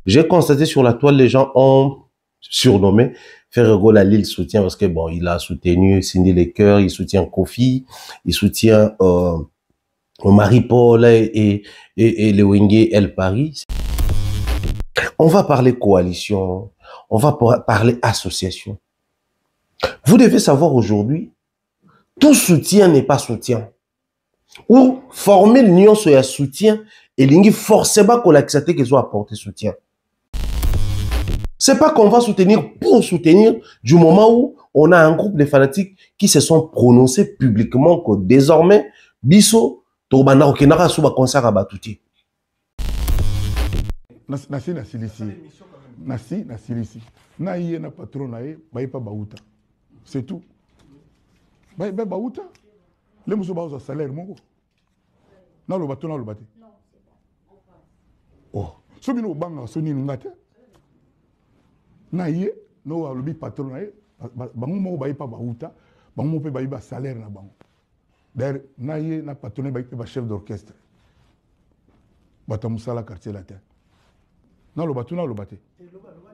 J'ai constaté sur la toile, les gens ont surnommé Ferrego Lali le soutien parce que bon, il a soutenu Cindy Lecoeur, il soutient Kofi, il soutient Marie-Paul et le Wenge El Paris. On va parler coalition, on va parler association. Vous devez savoir aujourd'hui, tout soutien n'est pas soutien. Ou former l'union sur un soutien et l'ingé forcément qu'on accepte qu'il soit apporté soutien. C'est pas qu'on va soutenir pour soutenir du moment où on a un groupe de fanatiques qui se sont prononcés publiquement que désormais, biso, tobana okenara suba concert à Batouti. Nasi na silisi. Nasi na silisi. Na yé na patron na yé, ba pas baouta. C'est tout. Ba baouta. Les muso ba salaire mongo. Na lo bato na lo baté. Oh, so bino banga so ni ngate. Na yé no a lobi patron na yé, bango mo ba pas baouta, bango mo pe ba salaire na bango. D'ailleurs, na yé na patron ba chef d'orchestre. Bata musala quartier la terre. Non, le bateau, non, le bateau.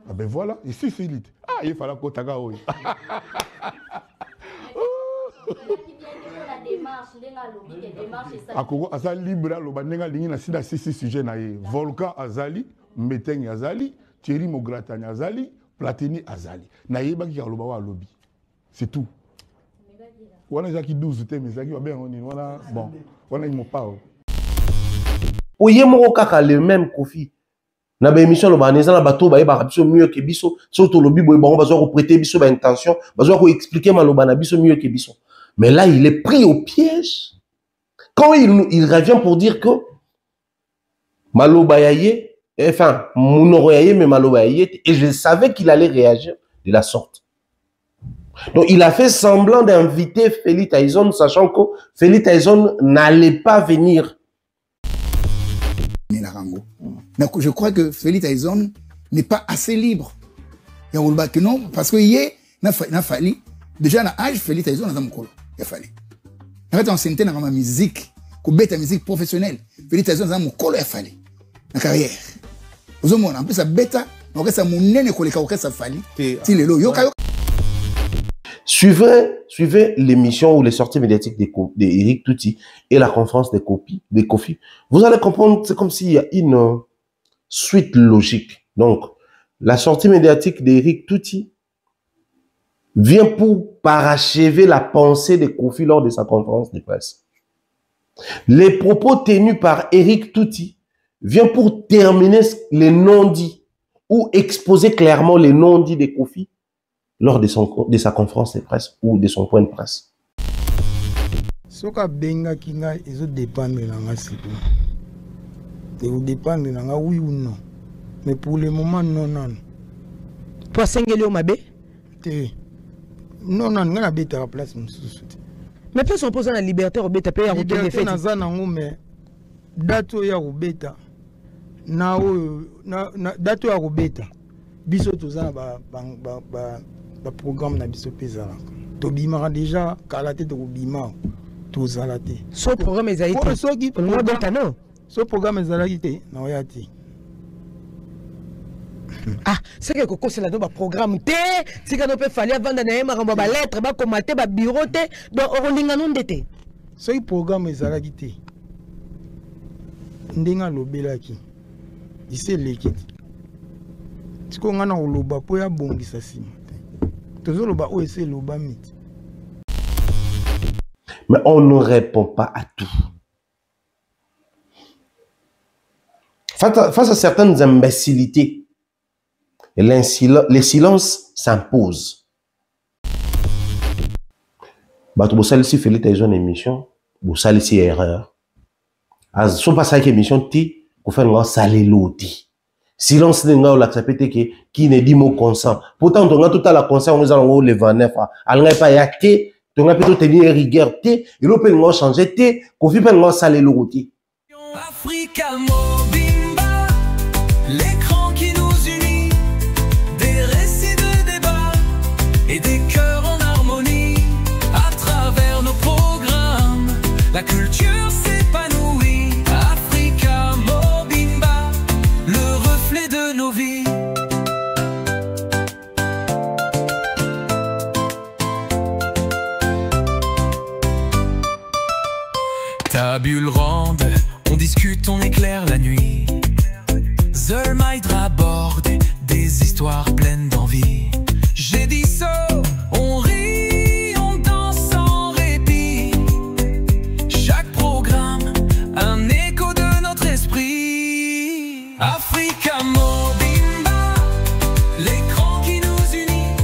Ah ben voilà, ici c'est l'île. Ah, il fallait qu'on t'aga oui. Akoko azali libre lo banenga lingi na sida sisi sujet na ye. Volcan azali, Meteng azali, Thierry Mogratani azali, Platini azali. Na ye baki ka lo ba lobby. C'est tout. Wana zaki 12 te mais zaki ba ben on wana bon, wana ils m'ont pas. Oye moko kaka le même Kofi. Na ba émission lo ba neza na bato ba yeba biso mieux que biso surtout lo bibo ba bazo ko prêter biso ba intention bazo ko expliquer maloba na biso mieux que biso. Mais là il est pris au piège quand il revient pour dire que maloba yaye enfin munoro yaye mais maloba yaye et je savais qu'il allait réagir de la sorte. Donc il a fait semblant d'inviter Feli Tyson sachant que Feli Tyson n'allait pas venir. Je crois que Feli Tyson n'est pas assez libre. Il y a que non, parce que hier, n'a fallu, déjà dans l'âge, Feli Tyson n'a pas il a fallu. En fait, on s'entend dans ma musique, qu'on bête la musique professionnelle. Feli Tyson n'a pas il a fallu. La carrière. Vous avez en plus, ça bête, on reste à mon nez, ça fallu. Suivez l'émission ou les sorties médiatiques d'Éric Touti et la conférence de Kofi. Vous allez comprendre, c'est comme s'il y a une suite logique. Donc, la sortie médiatique d'Éric Touti vient pour parachever la pensée de Kofi lors de sa conférence de presse. Les propos tenus par Éric Touti viennent pour terminer les non-dits ou exposer clairement les non-dits de Kofi lors de sa conférence de presse ou de son point de presse. Ce que benga kinga ils dépendent de la sipo. Et vous dépendez de oui ou non. Mais pour le moment non non. Toi sengeli o mabe? Non non, ngana beta la place mususu. Mais peut son poser la liberté au beta payer retour des fêtes. Na za nango mais dato ya robeta. Na dato ya robeta. Biso toza ba programme na biso pezala. To bimara déjà kalaté to bima to zalaté. Ce programme est aïté. Ce programme est aïté. Na oyati. Ah, c'est que Coco c'est là dans programme T, c'est qu'on peut fallait vendre na yema ba lettre ba commenter ba bureau T, donc on linga non dété. Ce programme est aïté. Ndinga lobelaki. D'ici l'équipe. Si on a un loba pour y bongisa sim. Toujours loba ou essayer loba mit. Mais on ne répond pas à tout. Face à certaines imbécilités, les silences s'imposent. Bah, tu as ici fait une émission, tu as ici erreur. Si on passe à une émission, tu as fait un salé l'outil. Silence de nga la sapete qui ne dit mot consent. Pourtant on a tout à la consent on a le 29 al nga pas yaté, on a plutôt tenir rigueur té, il peut nous changer té, Kofi peut nous saler le rôti. Africa Mobimba, l'écran qui nous unit, des récits de débat et des cœurs en harmonie à travers nos programmes. La culture s'épanouit. Africa Mobimba, le reflet de nos vies. bulles rendent, on discute, on éclaire la nuit. Zolmaïdra borde des histoires pleines d'envie. J'ai dit ça, on rit, on danse sans répit. Chaque programme, un écho de notre esprit. Africa Mobimba, l'écran qui nous unit.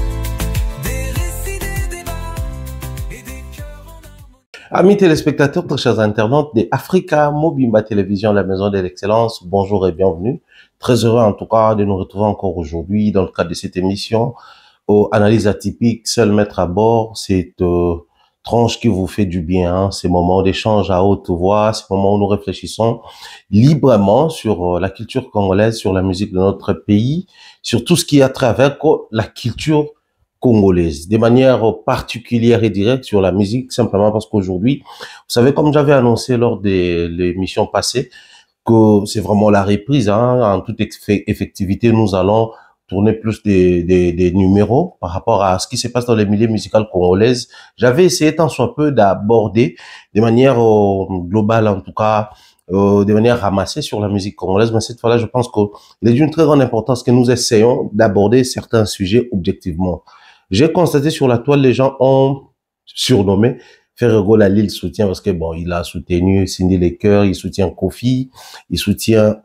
Des récits, des débats et des cœurs en harmonie. Amis téléspectateurs, très chers internautes de Africa Mobimba Télévision, la maison de l'excellence, bonjour et bienvenue. Très heureux en tout cas de nous retrouver encore aujourd'hui dans le cadre de cette émission. Analyse atypique, seul maître à bord, cette tranche qui vous fait du bien, hein, ces moments d'échange à haute voix, ces moments où nous réfléchissons librement sur la culture congolaise, sur la musique de notre pays, sur tout ce qui a trait avec la culture congolaise, de manière particulière et directe sur la musique, simplement parce qu'aujourd'hui, vous savez, comme j'avais annoncé lors de l'émission passée, que c'est vraiment la reprise, hein, en toute effectivité, nous allons tourner plus des numéros par rapport à ce qui se passe dans les milieux musicaux congolaises. J'avais essayé tant soit peu d'aborder de manière globale, en tout cas, de manière ramassée sur la musique congolaise, mais cette fois-là, je pense qu'il est d'une très grande importance que nous essayons d'aborder certains sujets objectivement. J'ai constaté sur la toile, les gens ont surnommé Ferrego Lali le soutien parce que bon, il a soutenu Cindy Lecoeur, il soutient Kofi, il soutient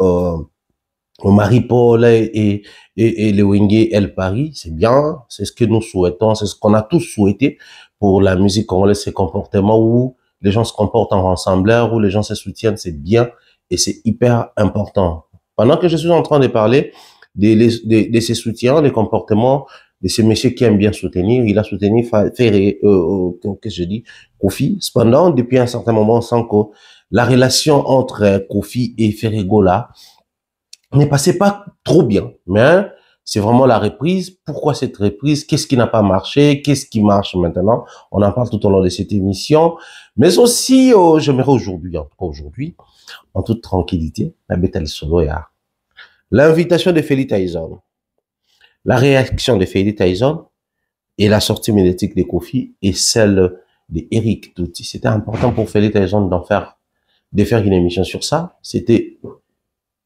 Marie-Paul et Lewenge El Paris. C'est bien, c'est ce que nous souhaitons, c'est ce qu'on a tous souhaité pour la musique congolaise, ces comportements où les gens se comportent en rassembleur, où les gens se soutiennent, c'est bien et c'est hyper important. Pendant que je suis en train de parler de ces soutiens, les comportements de ces messieurs qui aiment bien soutenir, il a soutenu qu'est-ce que je dis, Kofi. Cependant, depuis un certain moment, on sent que la relation entre Kofi et Ferrego là ne passait pas trop bien. Mais c'est vraiment la reprise. Pourquoi cette reprise? Qu'est-ce qui n'a pas marché? Qu'est-ce qui marche maintenant? On en parle tout au long de cette émission. Mais aussi, j'aimerais aujourd'hui, en tout cas aujourd'hui, en toute tranquillité, la bête solo et l'invitation de Feli Tyson. La réaction de Feli Tyson et la sortie médiatique de Kofi et celle de Eric Touti. C'était important pour Feli Tyson de faire une émission sur ça. C'était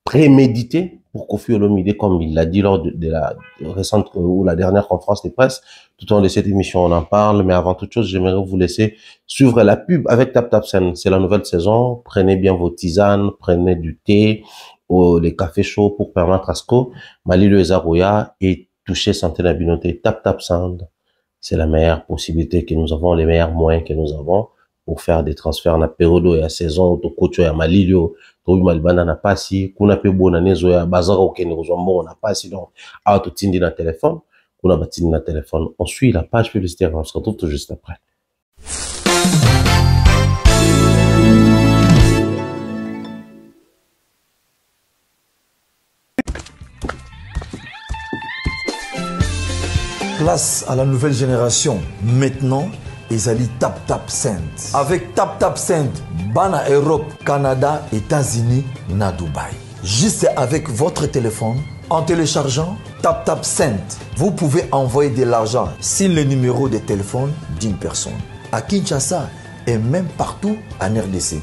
prémédité pour Kofi Olomide, comme il l'a dit lors de la récente ou la dernière conférence de presse. Tout au long de cette émission, on en parle. Mais avant toute chose, j'aimerais vous laisser suivre la pub avec Tap Tap Sen. C'est la nouvelle saison. Prenez bien vos tisanes, prenez du thé, les cafés chauds pour permettre à ce que Malilu et Zarouya et toucher santé d'abinoté. Tap Tap Sound, c'est la meilleure possibilité que nous avons, les meilleurs moyens que nous avons pour faire des transferts na période et à saison, to coach ya Malilu, to malibana na pasi, kuna pe bona nezo ya bazara okene kozombo na pasi donc a to tindi na téléphone, kuna batindi na téléphone. On suit la page publicitaire, on se retrouve tout juste après. Place à la nouvelle génération. Maintenant, Ezali Tap Tap Send. Avec Tap Tap Send, Bana Europe, Canada, États-Unis, na Dubaï. Juste avec votre téléphone, en téléchargeant Tap Tap Send, vous pouvez envoyer de l'argent sur le numéro de téléphone d'une personne. À Kinshasa et même partout en RDC.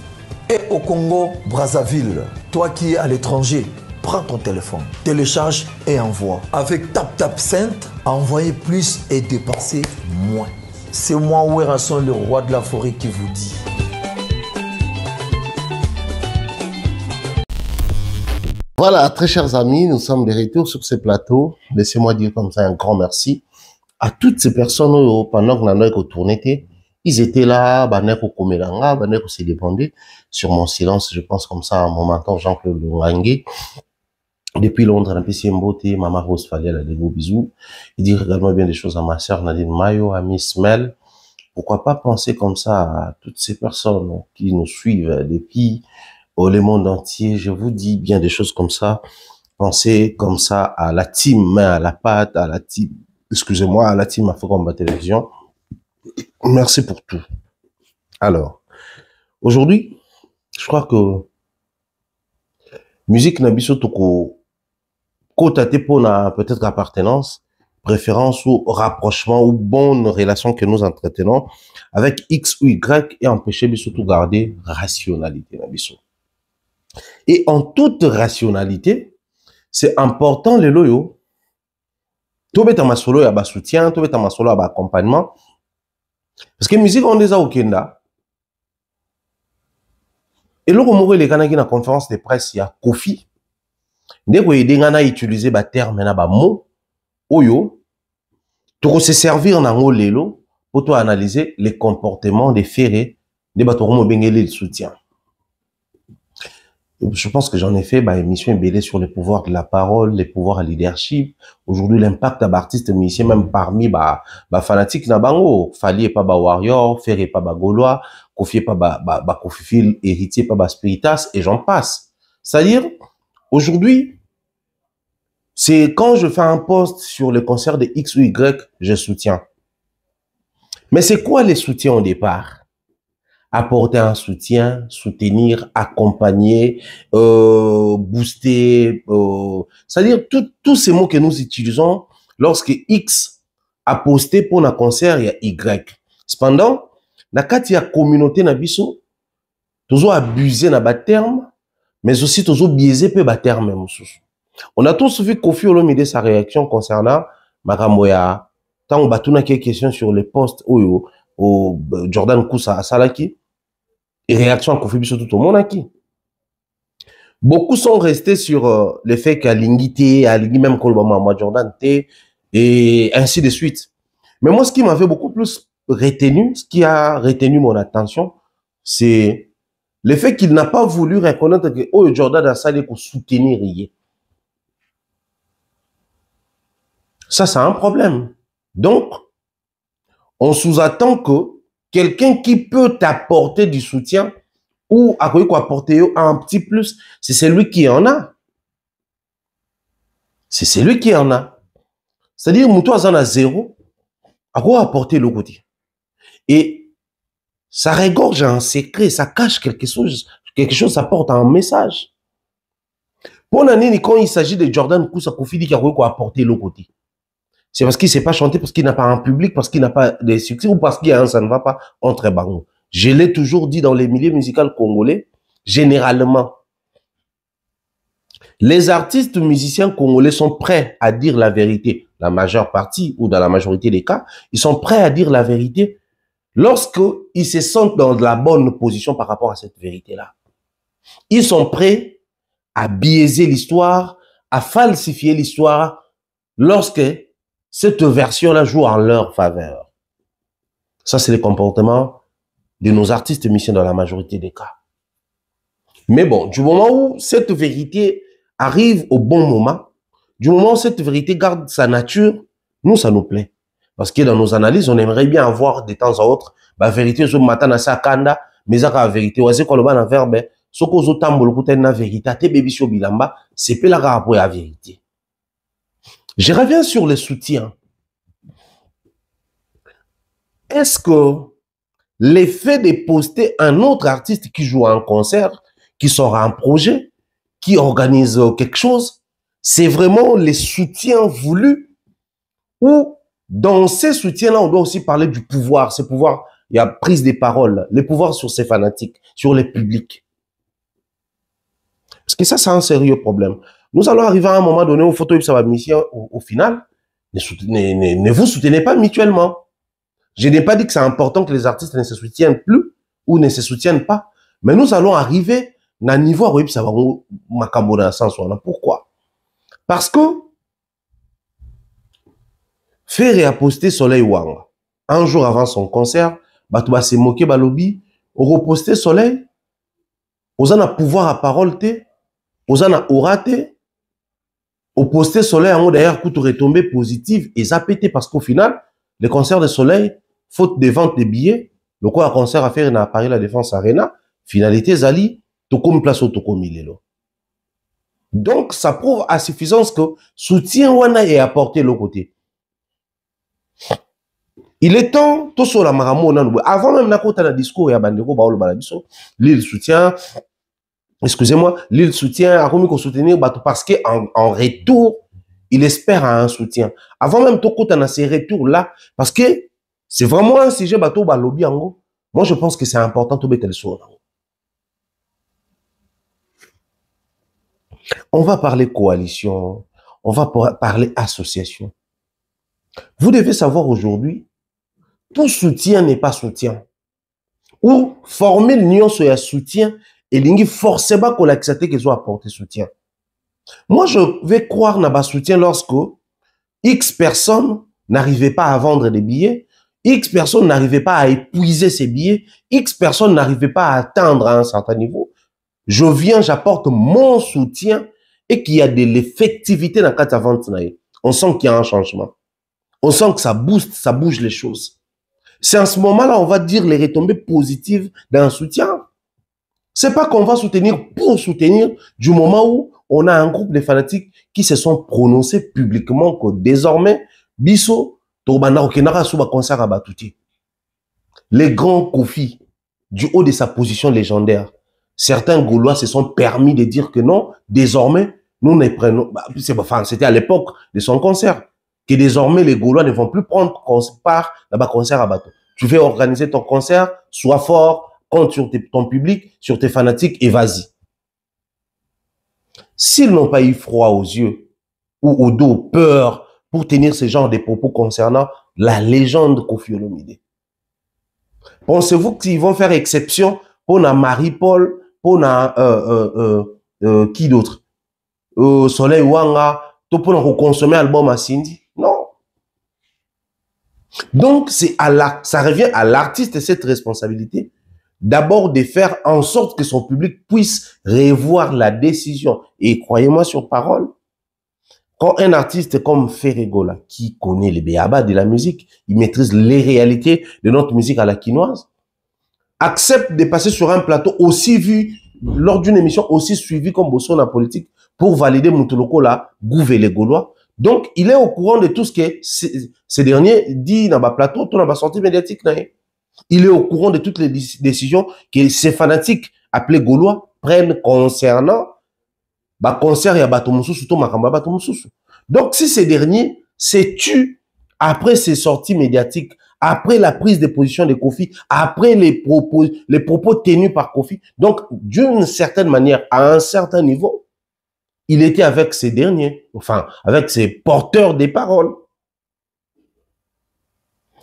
Et au Congo, Brazzaville, toi qui es à l'étranger, prends ton téléphone, télécharge et envoie. Avec Tap Tap Send, envoyez plus et dépensez moins. C'est moi, Werasson, le roi de la forêt, qui vous dit. Voilà, très chers amis, nous sommes de retour sur ce plateau. Laissez-moi dire comme ça un grand merci à toutes ces personnes pendant que nous avons tourné. Ils étaient là, Baneko Komelanga, Baneko s'est dépendé sur mon silence, je pense comme ça, à mon mentor Jean-Claude Lungangé. Depuis Londres, un PC Mbote, Maman Rose Faliel, des gros bisous. Il dit également bien des choses à ma sœur Nadine Mayo, à Miss Mel. Pourquoi pas penser comme ça à toutes ces personnes qui nous suivent depuis le monde entier. Je vous dis bien des choses comme ça. Pensez comme ça à la team main à la pâte, à la team, excusez-moi, à la team Afro-Combat Télévision. Merci pour tout. Alors, aujourd'hui, je crois que musique n'a biso toko côté pour na peut-être appartenance préférence ou rapprochement ou bonne relation que nous entretenons avec X ou Y et empêcher surtout garder rationalité. Et en toute rationalité, c'est important les loyaux. Tout bête en solo, il y a soutien, tout bête en solo, il y a accompagnement. Parce que la musique, on les a au Kenya. Et là, on les Ghana qui na conférence de presse, il y a Kofi. Dès que les Ghana utilisé des termes, des mots, oyo, pour se servir dans le lelo, pour analyser les comportements des ferrés, des bateaux le soutien. Je pense que j'en ai fait émission BD sur les pouvoirs de la parole, les pouvoirs à leadership. Aujourd'hui, l'impact d'artistes musiciens, même parmi fanatiques na bango, Fali est pas warrior, Ferré pas gaulois, Kofi est pas Kofi héritier pas spiritas et j'en passe. C'est-à-dire, aujourd'hui, c'est quand je fais un post sur le concert de X ou Y, je soutiens. Mais c'est quoi les soutiens au départ? Apporter un soutien, soutenir, accompagner, booster, c'est-à-dire tous ces mots que nous utilisons lorsque X a posté pour un concert, il y a Y. Cependant, dans la communauté nabiso, toujours abusé na terme, mais aussi toujours biaisé peu terme. On a tous vu Kofi Olomide sa réaction concernant Makamoya. Tant on battu quelques questions sur les posts au Jordan Kousa à Salaki. Et réaction à Kofi surtout tout le monde acquis. Beaucoup sont restés sur le fait qu'à Lingité, à Lingui même Kolbama, Jordan T, et ainsi de suite. Mais moi, ce qui m'avait beaucoup plus retenu, ce qui a retenu mon attention, c'est le fait qu'il n'a pas voulu reconnaître que Jordan a salé pour soutenir Rié. Ça, c'est un problème. Donc, on sous-attend que quelqu'un qui peut t'apporter du soutien ou à quoi apporter un petit plus, c'est celui qui en a. C'est celui qui en a. C'est-à-dire, Moutou en a zéro, à quoi apporter le côté. Et ça regorge un secret, ça cache quelque chose, ça porte un message. Pour l'année, quand il s'agit de Jordan Kousa Kofi dit qu'il a quoi apporter le côté. C'est parce qu'il ne sait pas chanter, parce qu'il n'a pas un public, parce qu'il n'a pas de succès ou parce qu'il y a un ça ne va pas entre bango. Je l'ai toujours dit dans les milieux musicaux congolais, généralement, les artistes musiciens congolais sont prêts à dire la vérité. La majeure partie ou dans la majorité des cas, ils sont prêts à dire la vérité lorsqu'ils se sentent dans la bonne position par rapport à cette vérité-là. Ils sont prêts à biaiser l'histoire, à falsifier l'histoire lorsque cette version-là joue en leur faveur. Ça, c'est le comportement de nos artistes musiciens dans la majorité des cas. Mais bon, du moment où cette vérité arrive au bon moment, du moment où cette vérité garde sa nature, nous, ça nous plaît. Parce que dans nos analyses, on aimerait bien avoir de temps à autre, la vérité, ce matin, na sa kanda, mais la vérité, c'est quoi le ban verbe, ce qu'on a tambol, la vérité, te baby sur bilamba, c'est pas la rapport à la vérité. Je reviens sur les soutiens. Est-ce que l'effet de poster un autre artiste qui joue un concert, qui sort un projet, qui organise quelque chose, c'est vraiment les soutiens voulus ou dans ces soutiens-là, on doit aussi parler du pouvoir. Ce pouvoir, il y a prise des paroles, les pouvoirs sur ces fanatiques, sur les publics. Parce que ça, c'est un sérieux problème. Nous allons arriver à un moment donné où photo ça va mission au final, ne vous soutenez pas mutuellement. Je n'ai pas dit que c'est important que les artistes ne se soutiennent plus ou ne se soutiennent pas, mais nous allons arriver à un niveau où ça va makambo dans le sens où pourquoi? Parce que Ferré a posté Soleil Wanga un jour avant son concert, Batouba s'est moqué balobi, on reposté Soleil, on a pouvoir à parole té, on a aura té, on posté Soleil en d'ailleurs coup retombé positive et ça pété parce qu'au final, le concert de Soleil, faute de vente de billets, le quoi un concert à faire à Paris la Défense Arena, finalité Zali, tout comme place au tout milelo. Donc ça prouve à suffisance que soutien wana est apporté l'autre côté. Il est temps, tout sur la maramo, avant même la discours, il y a bandeko, baolo balabiso, l'île soutient, excusez-moi, l'île soutient, a commis qu'on soutenir, parce qu'en retour, il espère à un soutien. Avant même tout dans ces retours-là, parce que c'est vraiment un sujet bateau balobi ango. Moi, je pense que c'est important de mettre le son. On va parler coalition, on va parler association. Vous devez savoir aujourd'hui, tout soutien n'est pas soutien. Ou former l'union sur un soutien et l'ingi forcément qu'on accepte qu'ils soient apporté soutien. Moi, je vais croire dans le soutien lorsque X personnes n'arrivaient pas à vendre des billets, X personnes n'arrivaient pas à épuiser ces billets, X personnes n'arrivaient pas à atteindre à un certain niveau. Je viens, j'apporte mon soutien et qu'il y a de l'effectivité dans la vente. On sent qu'il y a un changement. On sent que ça booste, ça bouge les choses. C'est en ce moment-là, on va dire les retombées positives d'un soutien. C'est pas qu'on va soutenir pour soutenir du moment où on a un groupe de fanatiques qui se sont prononcés publiquement que désormais, Bisso, les grands Kofi, du haut de sa position légendaire, certains Gaulois se sont permis de dire que non, désormais, nous ne prenons, enfin, c'était à l'époque de son concert, que désormais les Gaulois ne vont plus prendre part là-bas concert à bateau. Tu veux organiser ton concert, sois fort, compte sur ton public, sur tes fanatiques et vas-y. S'ils n'ont pas eu froid aux yeux ou au dos, peur pour tenir ce genre de propos concernant la légende Kofi Olomide, pensez-vous qu'ils vont faire exception pour Marie-Paul, pour qui d'autre? Soleil Wanga, tout pour consommer l'album à Cindy? Non. Donc, ça revient à l'artiste cette responsabilité, d'abord de faire en sorte que son public puisse revoir la décision. Et croyez-moi sur parole, quand un artiste comme Ferregola, qui connaît les béabas de la musique, il maîtrise les réalités de notre musique à la quinoise, accepte de passer sur un plateau aussi vu, lors d'une émission aussi suivie comme Bosso en politique, pour valider Moutoloko là, gouver les Gaulois. Donc, il est au courant de tout ce que ces derniers disent dans le plateau, tout dans la sortie médiatique. Il est au courant de toutes les décisions que ces fanatiques appelés Gaulois prennent concernant concert et bateau moussou, tout makamba bateau moussou. Donc, si ces derniers s'est tué après ces sorties médiatiques, après la prise de position de Kofi, après les propos tenus par Kofi, donc, d'une certaine manière, à un certain niveau, il était avec ces derniers, enfin, avec ces porteurs des paroles.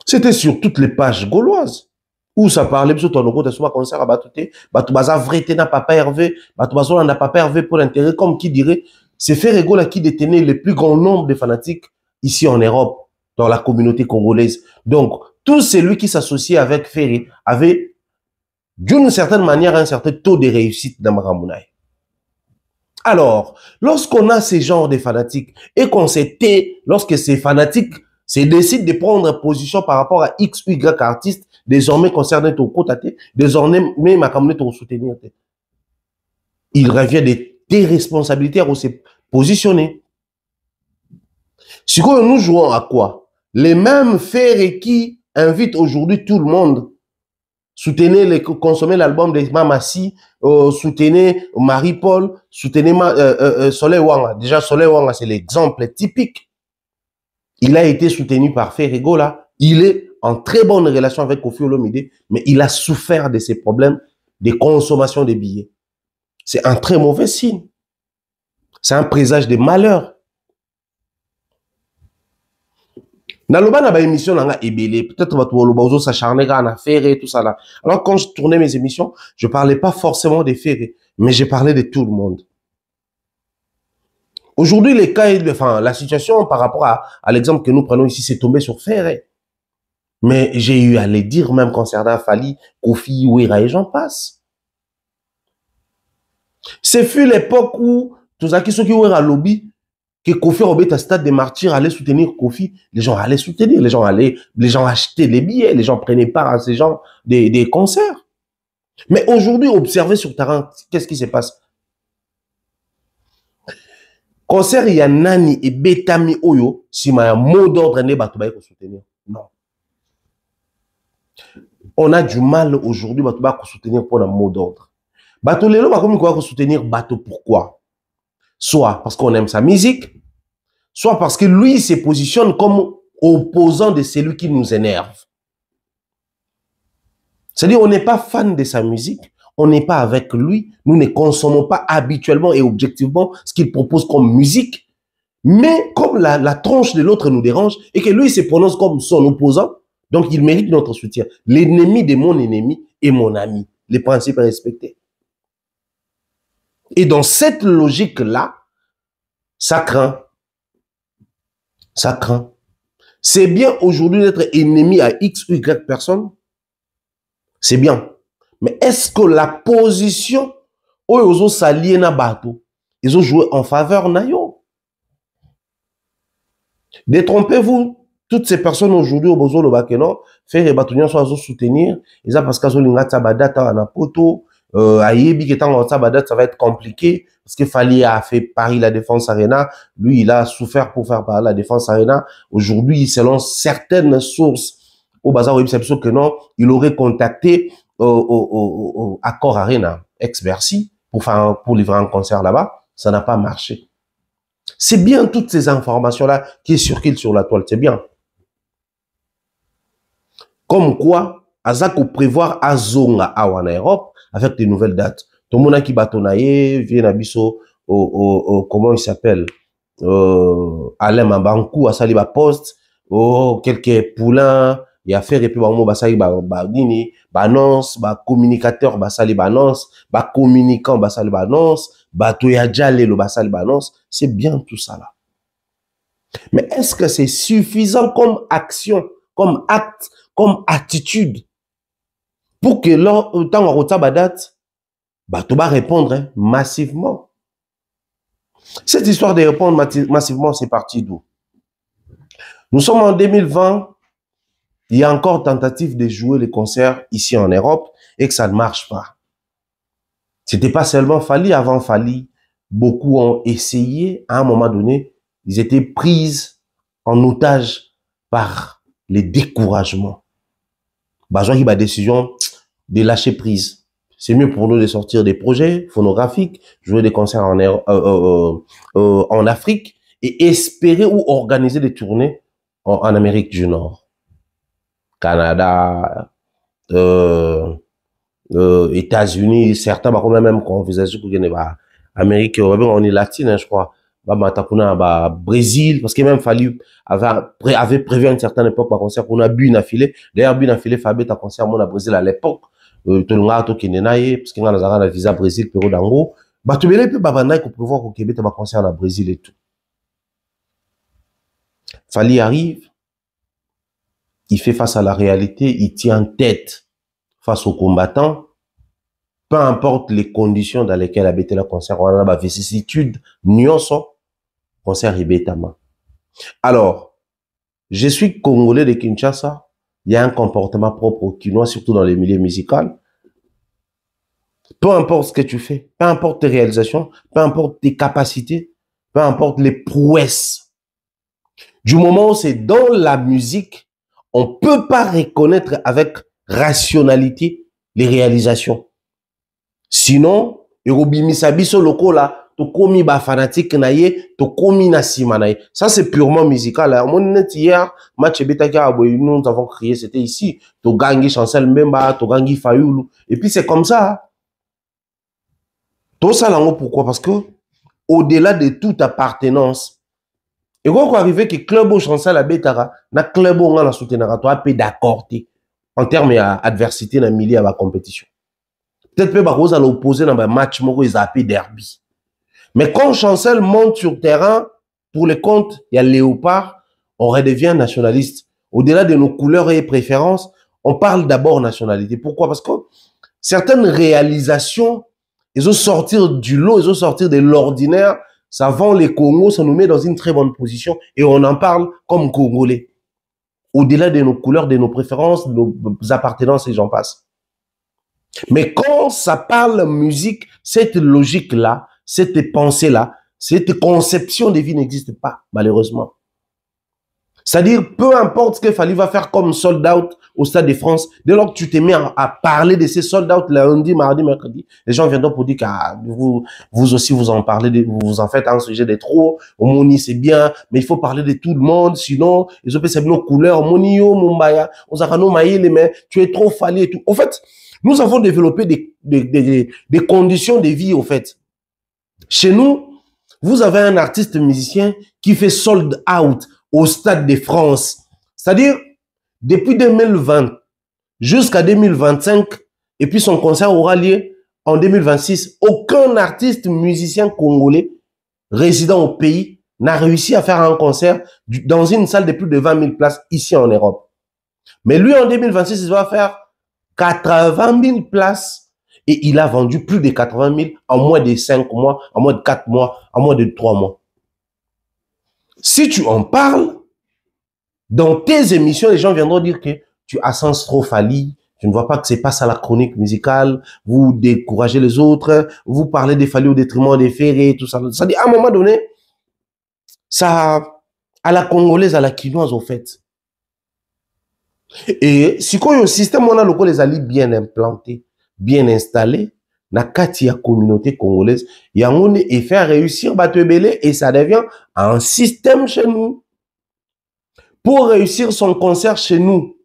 C'était sur toutes les pages gauloises. Où ça parlait, parce que ton logo, tu as concert à Batouté, Batoubaza vraité n'a pas Hervé, Batoubaza n'a pas Hervé pour l'intérêt, comme qui dirait, c'est Ferregola qui détenait le plus grand nombre de fanatiques ici en Europe, dans la communauté congolaise. Donc, tout celui qui s'associait avec Ferré avait, d'une certaine manière, un certain taux de réussite dans Maramounaï. Alors, lorsqu'on a ces genres de fanatiques et qu'on s'était, lorsque ces fanatiques se décident de prendre position par rapport à X ou Y artiste, désormais concerné ton côté, désormais même à comme ton soutenir. Il revient de tes responsabilités à se positionner. Si nous jouons à quoi? Les mêmes faits qui invitent aujourd'hui tout le monde. Soutenez consommer l'album de Mamassi, soutenez Marie-Paul, soutenez Soleil Wanga. Déjà, Soleil Wanga, c'est l'exemple typique. Il a été soutenu par Ferregola. Il est en très bonne relation avec Kofi Olomide, mais il a souffert de ces problèmes de consommation des billets. C'est un très mauvais signe. C'est un présage de malheur. Naloba na ba émission nanga ebele, peut-être ba to loba s'acharner à affaire et tout ça là. Alors quand je tournais mes émissions, je parlais pas forcément des Ferré, mais je parlais de tout le monde. Aujourd'hui, les cas, enfin, la situation par rapport à l'exemple que nous prenons ici, c'est tombé sur Ferré. Mais j'ai eu à les dire même concernant Fali, Kofi, Ouira et j'en passe. Ce fut l'époque où tous ceux qui ont à lobby, que Kofi Robert à Stade des Martyrs allait soutenir Kofi, les gens allaient soutenir, les gens achetaient les billets, les gens prenaient part à ces gens des concerts. Mais aujourd'hui, observez sur terrain, qu'est-ce qui se passe? Concert, il y a Nani et Betami Oyo, si ma mot d'ordre n'est pas de soutenir. Non. On a du mal aujourd'hui à soutenir pour un mot d'ordre. Bateau Lelo va comme quoi soutenir Bateau pourquoi? Soit parce qu'on aime sa musique, soit parce que lui, il se positionne comme opposant de celui qui nous énerve. C'est-à-dire, on n'est pas fan de sa musique, on n'est pas avec lui, nous ne consommons pas habituellement et objectivement ce qu'il propose comme musique, mais comme la tronche de l'autre nous dérange et que lui, il se prononce comme son opposant, donc il mérite notre soutien. L'ennemi de mon ennemi est mon ami. Les principes respectés. Et dans cette logique-là, ça craint. Ça craint. C'est bien aujourd'hui d'être ennemi à X ou Y personne. C'est bien. Mais est-ce que la position où ils ont s'allié na bateau, ils ont joué en faveur na yo? Détrompez-vous. Toutes ces personnes aujourd'hui au besoin de Bakeno, faire les bâtonniers soit soutenir, et ça parce qu'ils ont une tabadata en apoto, ayebi qui en tabadata, ça va être compliqué, parce que Fali a fait Paris la Défense Arena, lui il a souffert pour faire Paris la Défense Arena, aujourd'hui selon certaines sources, au bazar web c'est sûr que non, il aurait contacté Accor Arena, ex-Bercy, pour livrer un concert là-bas, ça n'a pas marché. C'est bien toutes ces informations-là qui circulent sur la toile, c'est bien. Comme quoi, Azako prévoir Azonga Awa en Europe avec des nouvelles dates. Tout le monde qui batonaye, vient à Bisso, comment il s'appelle, Alain Mabankou, à Saliba Post, quelques poulains, il y a fait, et puis, basali nini, annonce, communicateur, basali annonce, communicant, basali annonce, toyadjale, le basali annonce. C'est bien tout ça là. Mais est-ce que c'est suffisant comme action, comme acte, comme attitude pour que l'autant on retable date, tu vas répondre massivement. Cette histoire de répondre massivement, c'est parti d'où? Nous sommes en 2020, il y a encore tentative de jouer les concerts ici en Europe et que ça ne marche pas. C'était pas seulement Fali, avant Fali, beaucoup ont essayé, à un moment donné, ils étaient pris en otage par les découragements. J'ai eu la décision de lâcher prise. C'est mieux pour nous de sortir des projets phonographiques, jouer des concerts en Afrique et espérer ou organiser des tournées en Amérique du Nord. Canada, États-Unis, certains, même qu'on envisage que Amérique, on est latine, hein, je crois. Brésil, parce qu'il même fallu, avait prévu à une certaine époque, un concert qu'on a bu une affilée. D'ailleurs, bu une affilée, Fabé, un concert, mon à Brésil à l'époque. Tout le monde a tout qui n'est parce qu'on a un visa Brésil, Pérou d'Ango. Tu veux plus babanaï qu'on peut voir qu'au Québec, un concert à Brésil et tout. Fali arrive, il fait face à la réalité, il tient tête face aux combattants. Peu importe les conditions dans lesquelles habiter le concert, on a la vicissitude, nuance, concert Ibetama. Alors, je suis congolais de Kinshasa, il y a un comportement propre au Kinois, surtout dans les milieux musicaux. Peu importe ce que tu fais, peu importe tes réalisations, peu importe tes capacités, peu importe les prouesses. Du moment où c'est dans la musique, on ne peut pas reconnaître avec rationalité les réalisations. Sinon, Misabiso loko là, to komi ba fanatique naie, to komi na sima naie. Ça c'est purement musical. Hier, match Betaka, nous avons crié, c'était ici. To gangi Chancel Mbemba, to gangi Fayoulou. Et puis c'est comme ça. Tout ça là, pourquoi? Parce que au-delà de toute appartenance, et quand on arrive que club au Chancel à Betara, na club on a la soutenara, toi peu d'accord en termes d'adversité dans le milieu à la compétition. Peut-être que Barroso à l'opposé dans un match, ils appellent derby. Mais quand Chancel monte sur le terrain, pour les comptes, il y a Léopard, on redevient nationaliste. Au-delà de nos couleurs et préférences, on parle d'abord nationalité. Pourquoi? Parce que certaines réalisations, ils ont sortir du lot, ils ont sortir de l'ordinaire, ça vend les Congos, ça nous met dans une très bonne position et on en parle comme Congolais. Au-delà de nos couleurs, de nos préférences, de nos appartenances et j'en passe. Mais quand ça parle musique, cette logique-là, cette pensée-là, cette conception de vie n'existe pas, malheureusement. C'est-à-dire, peu importe ce que Fally va faire comme sold out au Stade de France, dès lors que tu t'es mis à parler de ces sold out lundi, mardi, mercredi, les gens viendront pour dire que vous aussi vous en parlez, vous en faites un sujet de trop, Moni c'est bien, mais il faut parler de tout le monde, sinon, ils ont fait nos couleurs, Moni yo, Mumbaya, Ozakano Maïle, mais tu es trop Fally et tout. En fait, nous avons développé des conditions de vie, au fait. Chez nous, vous avez un artiste musicien qui fait sold out au Stade de France. C'est-à-dire, depuis 2020 jusqu'à 2025, et puis son concert aura lieu en 2026, aucun artiste musicien congolais résident au pays n'a réussi à faire un concert dans une salle de plus de 20 000 places ici en Europe. Mais lui, en 2026, il va faire 80 000 places et il a vendu plus de 80 000 en moins de 5 mois, en moins de 4 mois, en moins de 3 mois. Si tu en parles, dans tes émissions, les gens viendront dire que tu as sens trop Fally, tu ne vois pas que c'est pas ça la chronique musicale, vous découragez les autres, vous parlez des Fally au détriment des Ferré, tout ça. Ça dit, à un moment donné, ça, à la congolaise, à la quinoise, au fait. Et si quand le système, on a le les alliés bien implantés, bien installés, na kati ya communauté congolaise, il y a un et faire réussir Batebele et ça devient un système chez nous. Pour réussir son concert chez nous,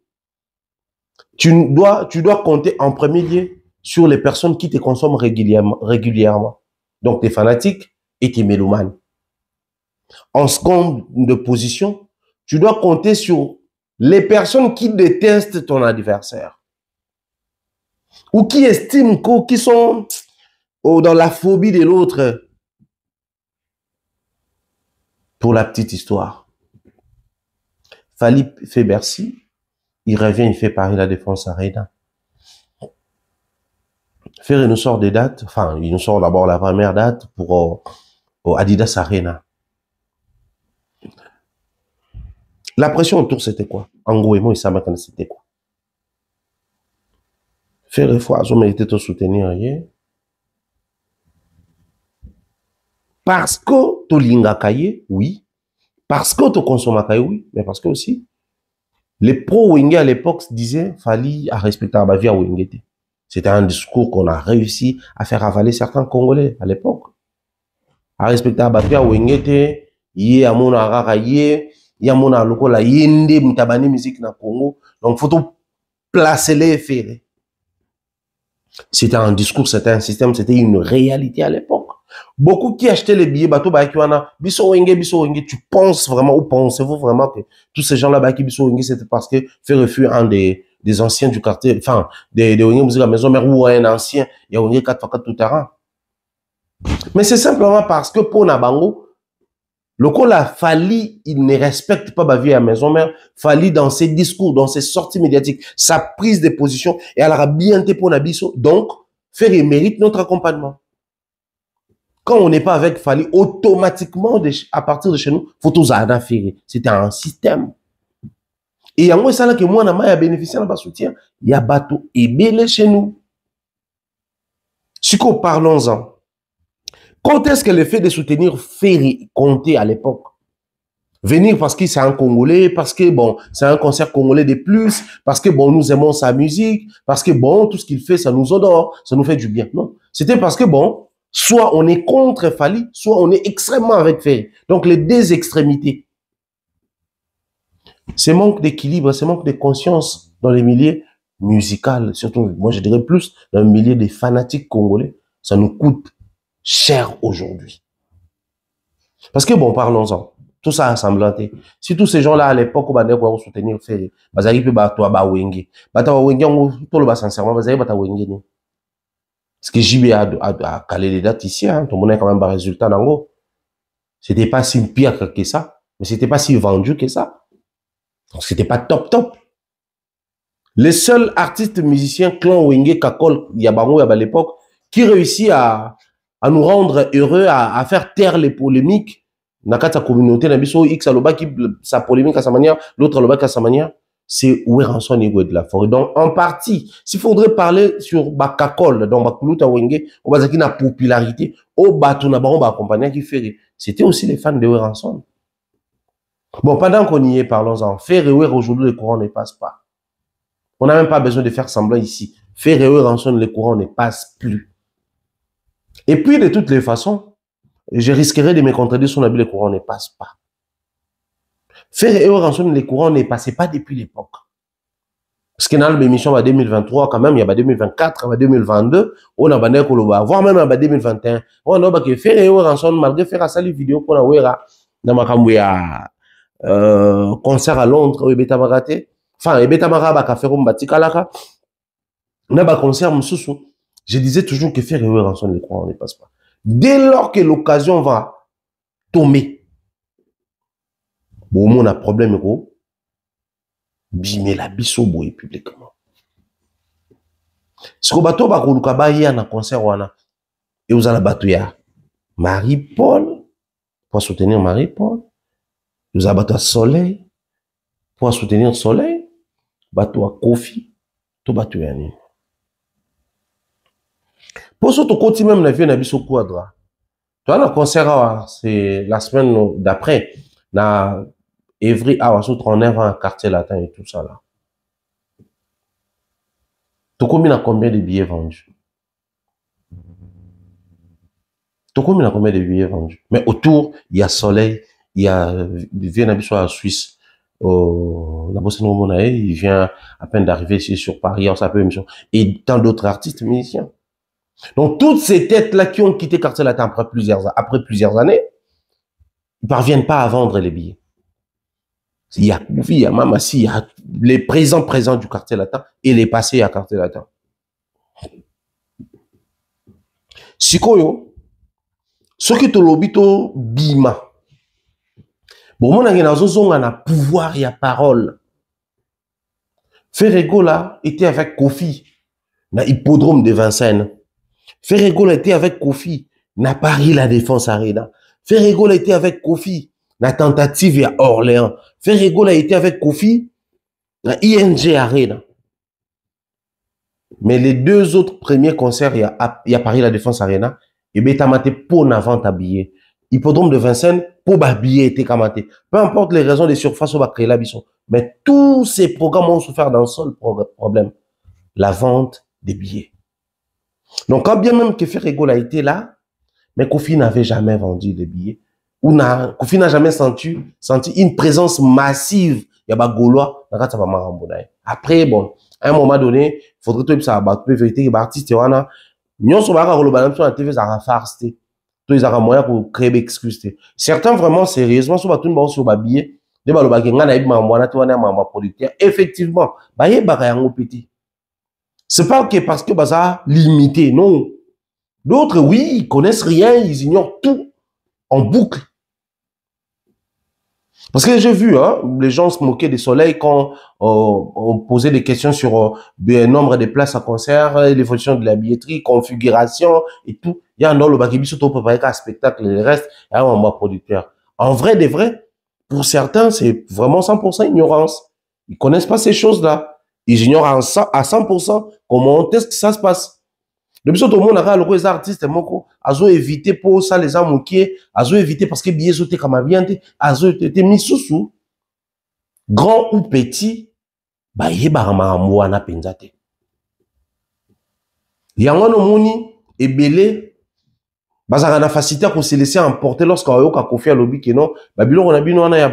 tu dois compter en premier lieu sur les personnes qui te consomment régulièrement. Donc tes fanatiques et tes mélomanes. En seconde de position, tu dois compter sur les personnes qui détestent ton adversaire. Ou qui estiment qui sont dans la phobie de l'autre. Pour la petite histoire. Fally fait Bercy, il revient, il fait Paris La Défense Arena. Ferré nous sort des dates, enfin, il nous sort d'abord la première date pour Adidas Arena. La pression autour, c'était quoi? En gros, moi, c'était quoi? Ferré fois, on mérité de soutenir hier. Parce que tu linga kaye, oui. Parce que tu consommes kaye, oui. Mais parce que aussi, les pro-Wenge à l'époque disaient Fally à respecter la vie à Wenge. C'était un discours qu'on a réussi à faire avaler certains Congolais à l'époque. À respecter la vie à Wenge, yé à mon arara yé, yé à mon aloko la yende mutabani musique na Congo. Donc faut placer les Ferré. C'était un discours, c'était un système, c'était une réalité à l'époque. Beaucoup qui achetaient les billets, bateau bakiwana, biso wenge, tu penses vraiment, ou pensez-vous vraiment que tous ces gens-là, qui biso wenge, c'était parce que Ferré fut un des anciens du quartier, enfin, des wenge musique à maison mère ou un ancien, il y a wenge 4x4 tout terrain. Mais c'est simplement parce que pour Nabango, le coup là, Fally, il ne respecte pas ma vie à maison mère. Fally dans ses discours, dans ses sorties médiatiques, sa prise de position, et elle aura bien été pour Nabiso. Donc, Ferré mérite notre accompagnement. Quand on n'est pas avec Fally, automatiquement, à partir de chez nous, faut tous à Ferré. C'était un système. Et il y a moi, ça là que moi, on a bénéficié de soutien. Il y a bateau et belé chez nous. Si qu'on parlons-en. Quand est-ce que le fait de soutenir Ferré comptait à l'époque? Venir parce que c'est un Congolais, parce que bon, c'est un concert congolais de plus, parce que bon, nous aimons sa musique, parce que bon, tout ce qu'il fait, ça nous honore, ça nous fait du bien. Non. C'était parce que bon, soit on est contre Fally, soit on est extrêmement avec Ferré. Donc les deux extrémités. C'est manque d'équilibre, c'est manque de conscience dans les milieux musicaux, surtout, moi je dirais plus, dans le milieu des fanatiques congolais, ça nous coûte cher aujourd'hui. Parce que bon, parlons-en. Tout ça assemblanté. Si tous ces gens-là à l'époque où on va soutenir Ferré, bazali pe ba toi ba wenge. Bata wenge on tout le bas sincèrement bazali bata wenge ni. Parce que JB a calé les dates ici, hein, tout le monde a quand même un résultat d'ango. C'était pas si pire que ça, mais c'était pas si vendu que ça. Donc c'était pas top. Les seuls artistes musiciens clan Wenge Kakol Yabango à l'époque qui réussit à nous rendre heureux, à faire taire les polémiques. Nakata communauté, nabiso X aloba qui sa polémique à sa manière, l'autre aloba à sa manière, c'est Weranson et de la forêt. Donc, en partie, s'il faudrait parler sur Bakakol, dans Bakuluta Wenge, au Bazaki na popularité, au Batuna Baron accompagné qui fait, c'était aussi les fans de Weranson. Bon, pendant qu'on y est, parlons-en. Ferré, aujourd'hui, les courants ne passent pas. On n'a même pas besoin de faire semblant ici. Ferré, rançonne, les courants ne passent plus. Et puis, de toutes les façons, je risquerais de me contredire si on a vu les courants ne passent pas. Ferré, rançonne, les courants ne passaient pas depuis l'époque. Parce que dans l'émission 2023, quand même, il y a 2024, 2022, on a bandé Koloba, voire même en 2021. On a que Ferré, rançonne, malgré faire ça, les vidéos qu'on a vu dans ma cambouya. Concert à Londres, Ebeta Marate. Enfin, Ebeta Maraba, Kaferum Batikalaka. On a un concert, Moussoussou. Je disais toujours que faire erreur en son les courants ne passe pas. Dès lors que l'occasion va tomber, bon, on a problème, gros. Bimé la biso boy publiquement. Ce que bateau va rouler y a un concert wana. Et vous allez battre Marie-Paul pour soutenir Marie-Paul. Vous avez battu à Soleil, pour soutenir Soleil, battu à Kofi, tout battu à Nini. Pour ce côté même, la vie n'a pas de quadra. Tu as le concert, c'est la semaine d'après, na Evry, on est un quartier latin et tout ça là. Tu combien combien de billets vendus? Tu combien de billets vendus? Mais autour, il y a Soleil. Il y a Viennabiso à Suisse, la Bossa Nova, il vient à peine d'arriver ici sur Paris, on s'appelle émission, et tant d'autres artistes musiciens. Donc toutes ces têtes-là qui ont quitté Quartier Latin après plusieurs années, ils parviennent pas à vendre les billets. Il y a Koufi, il y a Mamassi, il y a les présents du Quartier Latin et les passés à Quartier Latin. Sikoyo, ce qui te l'obito bima. Bon, mon a pouvoir et à parole. Ferregola était avec Kofi, na hippodrome de Vincennes. Ferregola était avec Kofi, na Paris la Défense Arena. Ferregola était avec Kofi, na tentative à Orléans. Ferregola était avec Kofi, na ING Arena. Mais les deux autres premiers concerts, il y a Paris la Défense Arena, et bien, t'as maté pour une vente à billets. Hippodrome de Vincennes, pour billets était kamaté. Peu importe les raisons des surfaces, on va créer la bisson. Mais tous ces programmes ont souffert d'un seul problème. La vente des billets. Donc, quand bien même que Ferrego a été là, mais Kofi n'avait jamais vendu des billets. Kofi n'a jamais senti une présence massive. Il y a des Gaulois, après, bon, à un moment donné, il faudrait que ça abatte, vérité, les artistes, il y en a, nous sommes à la TV, ça va faire, ils ont moyen pour créer des excuses. Certains vraiment sérieusement sur tout le monde sur billet de effectivement c'est pas que parce que ça limité, non. D'autres oui, ils connaissent rien, ils ignorent tout en boucle. Parce que j'ai vu les gens se moquer des soleils quand on posait des questions sur le nombre de places à concert, l'évolution de la billetterie, configuration et tout. Il y a un autre qui surtout préparé qu'un spectacle et le reste, il y a un mois producteur. En vrai, des vrais, pour certains, c'est vraiment 100% ignorance. Ils connaissent pas ces choses-là. Ils ignorent à 100% comment est-ce que ça se passe. Depuis tout le monde a les artistes moko azo éviter pour ça les amoquer, azo éviter parce que billet sauté comme aviante, azo été mis sous grand ou petit, ba yeba mwana penzate. Yango no moni ebele bazaka na facilité pour se laisser emporter lorsqu'on yoka Kofi à lobby que non, ba biloko na bino wana ya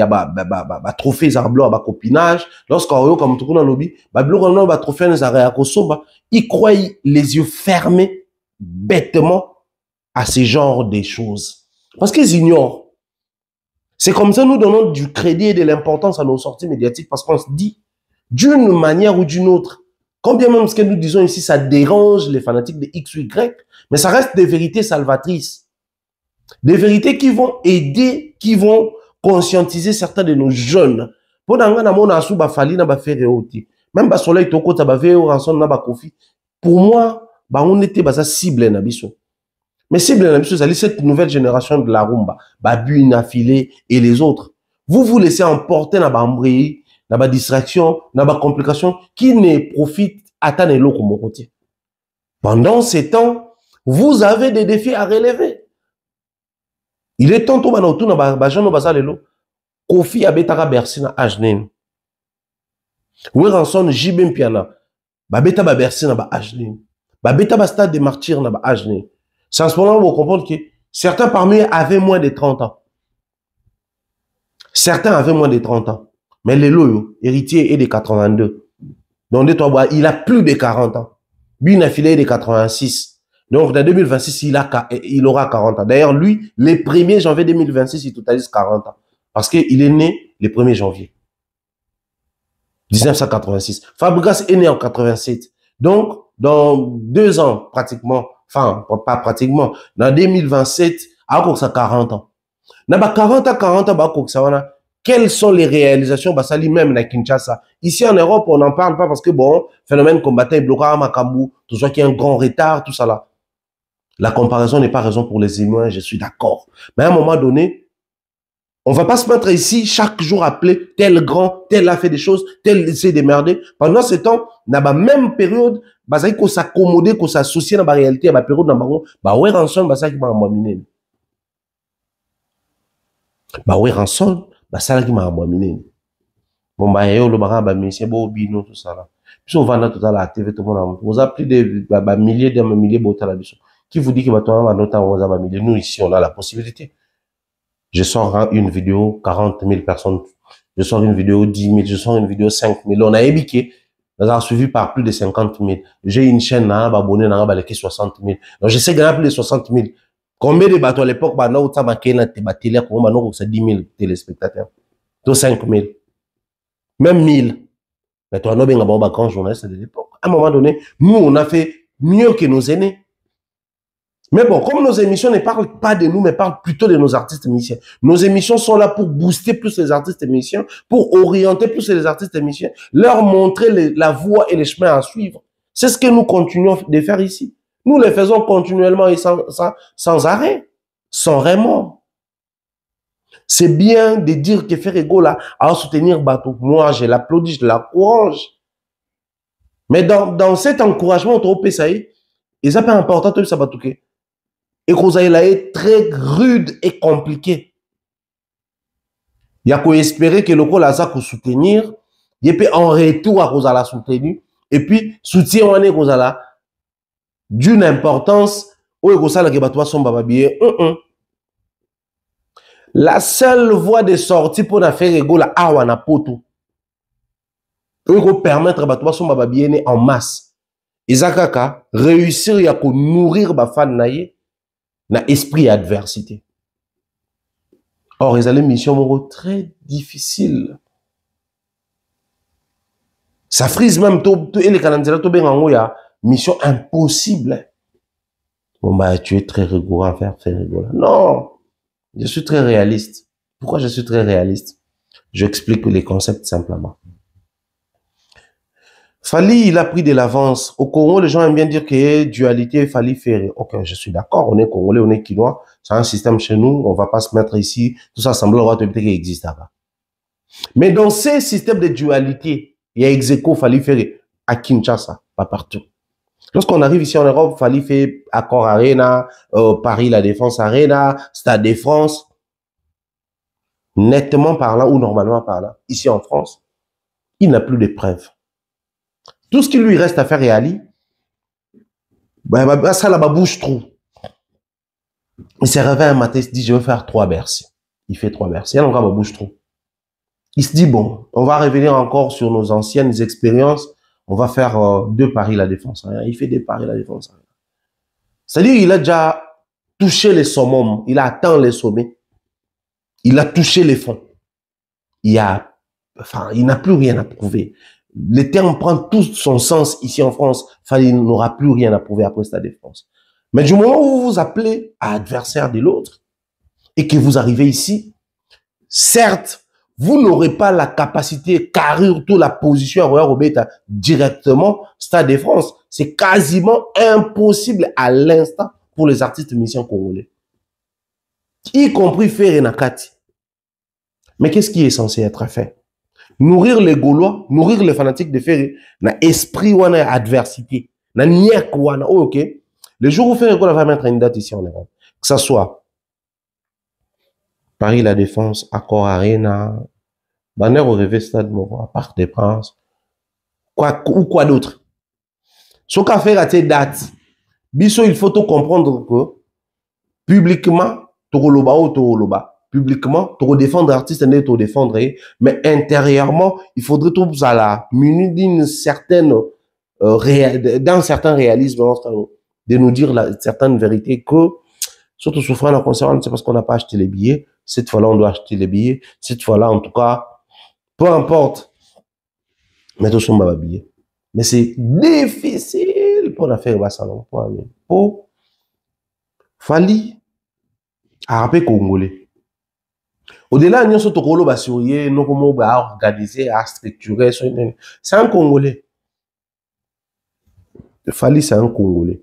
ba trophée zarblo ba copinage lorsqu'on yoka mutuku na lobby ba biloko na ba trophée na ya kosoba. Ils croient les yeux fermés bêtement à ce genre de choses. Parce qu'ils ignorent. C'est comme ça nous donnons du crédit et de l'importance à nos sorties médiatiques parce qu'on se dit d'une manière ou d'une autre. Combien même ce que nous disons ici, ça dérange les fanatiques de X ou Y, mais ça reste des vérités salvatrices. Des vérités qui vont aider, qui vont conscientiser certains de nos jeunes. Pour même ba soleil toko tabave ou rançon na ba Kofi. Pour moi, ba on était basa cible na biso. Mais cible na biso, c'est cette nouvelle génération de la rumba, ba bu affilé et les autres. Vous laissez emporter na ba embrouille, na ba distraction, na ba complication qui ne profite à tan et l'autre comme côté. Pendant ces temps, vous avez des défis à relever. Il est temps tout ba na tout na ba jano basa lelo. Kofi abetaka Bercy na Ajnen. Weranson Jibem Piana. Babeta ba Bercy na ba Ajnen. Babeta ba Stade des Martyrs na ba Ajnen. C'est en ce moment où vous comprenez que certains parmi eux avaient moins de 30 ans. Certains avaient moins de 30 ans. Mais les loyaux, héritier est de 82. Donc, il a plus de 40 ans. Lui, il a filé de 86. Donc, en 2026, il aura 40 ans. D'ailleurs, lui, le 1er janvier 2026, il totalise 40 ans. Parce qu'il est né le 1er janvier 1986. Fabregas est né en 87. Donc, dans 2 ans, pratiquement, enfin, pas pratiquement, dans 2027, à 40 ans. Dans 40 ans, quelles sont les réalisations basali même à Kinshasa? Ici en Europe, on n'en parle pas parce que bon, phénomène combattant, blocage, Makambu, tout ça qui est un grand retard, tout ça là. La comparaison n'est pas raison pour les humains, je suis d'accord. Mais à un moment donné, on va pas se mettre ici chaque jour appeler tel grand, tel a fait des choses, tel s'est démerdé. Pendant ce temps, dans la même période, basali qu'on s'accommoder, qu'on s'associer dans la réalité, à la période dans ouais rançon, basali qui m'a amené. Ouais rançon. Basala qui m'a amené. Bon, le baran, monsieur, bino, tout ça là. Puis on va tout à la TV, tout le monde. Vous avez plus de milliers de milliers de la mission. Qui vous dit que va noter on a milliers? Nous, ici, on a la possibilité. Je sors une vidéo, 40 000 personnes. Je sors une vidéo, 10 000. Je sors une vidéo, 5 000. On a ébiqué. On a suivi par plus de 50 000. J'ai une chaîne, abonné, on a 60 000. Donc, j'essaie de gagner plus de 60 000. Combien de bateaux à l'époque, bah, non, ça m'a créé la télé, comment, non, c'est 10 000 téléspectateurs. Donc, 5 000. Même 1000. Mais toi, non, bien, bon, bah, grand journaliste de l'époque. À un moment donné, nous, on a fait mieux que nos aînés. Mais bon, comme nos émissions ne parlent pas de nous, mais parlent plutôt de nos artistes musiciens. Nos émissions sont là pour booster plus les artistes musiciens, pour orienter plus les artistes musiciens, leur montrer la voie et les chemins à suivre. C'est ce que nous continuons de faire ici. Nous les faisons continuellement et sans arrêt, sans remords. C'est bien de dire que Ferrego là a soutenir Bateau. Moi, je l'applaudis, je l'encourage. Mais dans cet encouragement, on trouve ça y est, et ça pas important tout ça Batouké. Et que ça est très rude et compliqué. Il y a qu'à espérer que le rôle a ça pour soutenir, et puis en retour à cause la soutenir, et puis soutien on est cause là d'une importance où il y a que Bateau son bababier. La seule voie de sortie pour la faire ego la awana poto. Il faut permettre à son bababier en masse. Isakaka réussir à nourrir ba fan naie na esprit adversité. Or, ils allaient mission très difficile. Ça frise même tout et les calendriers tout bien en haut, il y a mission impossible. Bon bah tu es très rigoureux à faire rigoureux. Non, je suis très réaliste. Pourquoi je suis très réaliste? J'explique les concepts simplement. Fali, il a pris de l'avance. Au Congo, les gens aiment bien dire que dualité, Fali Ferré. Ok, je suis d'accord. On est Congolais, on est Quinois. C'est un système chez nous. On va pas se mettre ici. Tout ça semble peut-être qu'il existe là-bas. Mais dans ces systèmes de dualité, il y a Execo, Fali Ferré. À Kinshasa, pas partout. Lorsqu'on arrive ici en Europe, Fali fait Accor Arena, Paris La Défense Arena, Stade de France. Nettement parlant ou normalement parlant, ici en France, il n'a plus de preuves. Tout ce qui lui reste à faire est Ali. Ça là-bas bouge trop. Il s'est réveillé un matin, il se dit, je vais faire 3 Bercy. Il fait 3 Bercy. Il encore bouge trop. Il se dit, bon, on va revenir encore sur nos anciennes expériences. On va faire 2 Paris La Défense. Il fait 2 Paris La Défense. C'est-à-dire, il a déjà touché les summums. Il a atteint les sommets. Il a touché les fonds. Il n'a plus rien à prouver. Le terme prend tout son sens ici en France. Il n'aura plus rien à prouver après Stade de France. Mais du moment où vous vous appelez à adversaire de l'autre et que vous arrivez ici, certes, vous n'aurez pas la capacité, carrure toute la position à Royal Robeta directement Stade de France. C'est quasiment impossible à l'instant pour les artistes musiciens congolais. Y compris Ferré Nakati. Mais qu'est-ce qui est censé être fait? Nourrir les Gaulois, nourrir les fanatiques de Ferré, na esprit ou na adversité, na niak ou na ok. Le jour où Ferré va mettre une date ici en Europe, que ça soit Paris La Défense, Accor Arena, Banner au Rêve Stade Moro, Parc des Princes, quoi d'autre. Ce qu'a fait la date, biso, il faut tout comprendre que publiquement, Toroloba ou Toroloba, publiquement, tu défendre l'artiste et tu défendre, mais intérieurement, il faudrait tout ça là, muni d'une certaine, d'un certain réalisme, de nous dire certaines vérités que, surtout souffrant en concernant, c'est parce qu'on n'a pas acheté les billets. Cette fois-là, on doit acheter les billets. Cette fois-là, en tout cas, peu importe. Mais tout sont billets. Mais c'est difficile pour la faire salon. Pour Fali, arabe congolais. Au-delà, nous sommes tous les nous sommes organisés, à structurer. C'est un Congolais. Fali, c'est un Congolais.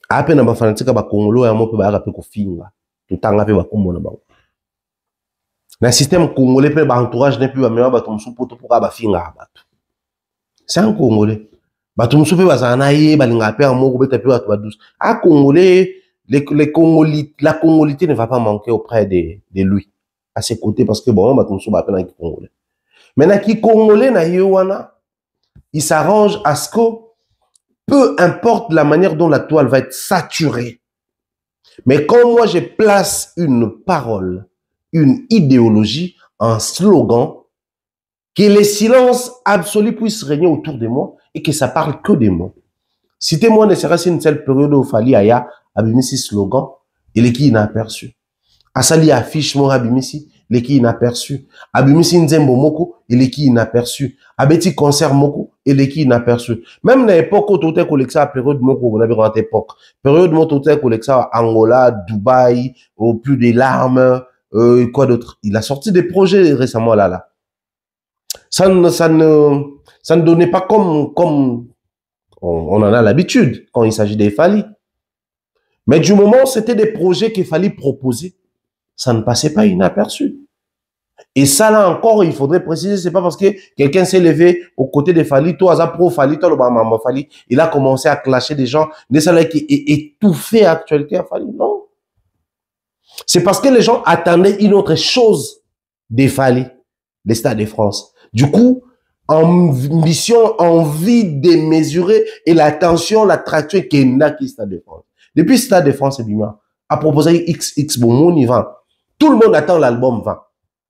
Après, nous avons fait un Congolais, nous avons fait un finga. Tout le temps, nous avons fait un Congolais. Le système congolais, l'entourage n'est plus à meilleur, c'est un Congolais. La congolité ne va pas manquer auprès de lui, à ses côtés, parce que bon, Congolais. Maintenant, qui Congolais, il s'arrange à ce que, peu importe la manière dont la toile va être saturée, mais quand moi je place une parole, une idéologie, un slogan, que le silence absolu puisse régner autour de moi et que ça parle que de moi. Citez-moi ne serait-ce une seule période où Fali Aya abimisi slogan et les qui inaperçu. Asali affiche moi abimisi les qui inaperçu. Abimisi nzembo moko et les qui inaperçu. Abeti concert moko et les qui inaperçu. Même dans l'époque où tout est collecté à période moko, on avait rentré époque. Période où tout est collecté à Angola, Dubaï, au plus des larmes, quoi d'autre. Il a sorti des projets récemment là. Ça ne donnait pas comme on en a l'habitude quand il s'agit des Fali. Mais du moment où c'était des projets qu'il fallait proposer, ça ne passait pas inaperçu. Et ça, là encore, il faudrait préciser, c'est pas parce que quelqu'un s'est levé aux côtés des Fali, toi, à pro Fali, toi, le Bama Fali, il a commencé à clasher des gens, des salaires qui étouffaient l'actualité à Fali. Non. C'est parce que les gens attendaient une autre chose des Fali, les Stades de France. Du coup, ambition, envie de mesurer et l'attention, l'attraction qu'il n'a qui Stade de France. Depuis Stade de France, Bima a proposé XX Bomon, il va. Tout le monde attend l'album 20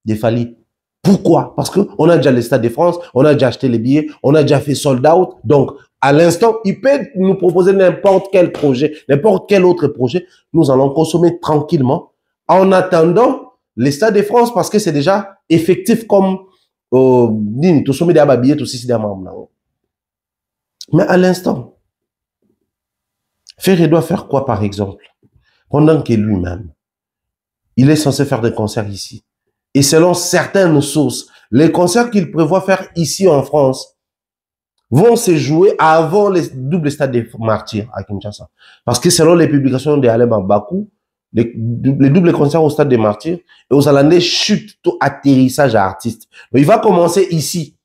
des Fali. Pourquoi? Parce que on a déjà le Stade de France, on a déjà acheté les billets, on a déjà fait sold out. Donc, à l'instant, il peut nous proposer n'importe quel projet, n'importe quel autre projet. Nous allons consommer tranquillement en attendant le Stade de France parce que c'est déjà effectif comme mais à l'instant, Ferré doit faire quoi, par exemple? Pendant que lui-même, il est censé faire des concerts ici. Et selon certaines sources, les concerts qu'il prévoit faire ici en France vont se jouer avant les doubles stades des martyrs à Kinshasa. Parce que selon les publications de Alem Bakou, les doubles concerts au stade des martyrs et aux Hollandais chutent tout atterrissage à artistes. Donc, il va commencer ici,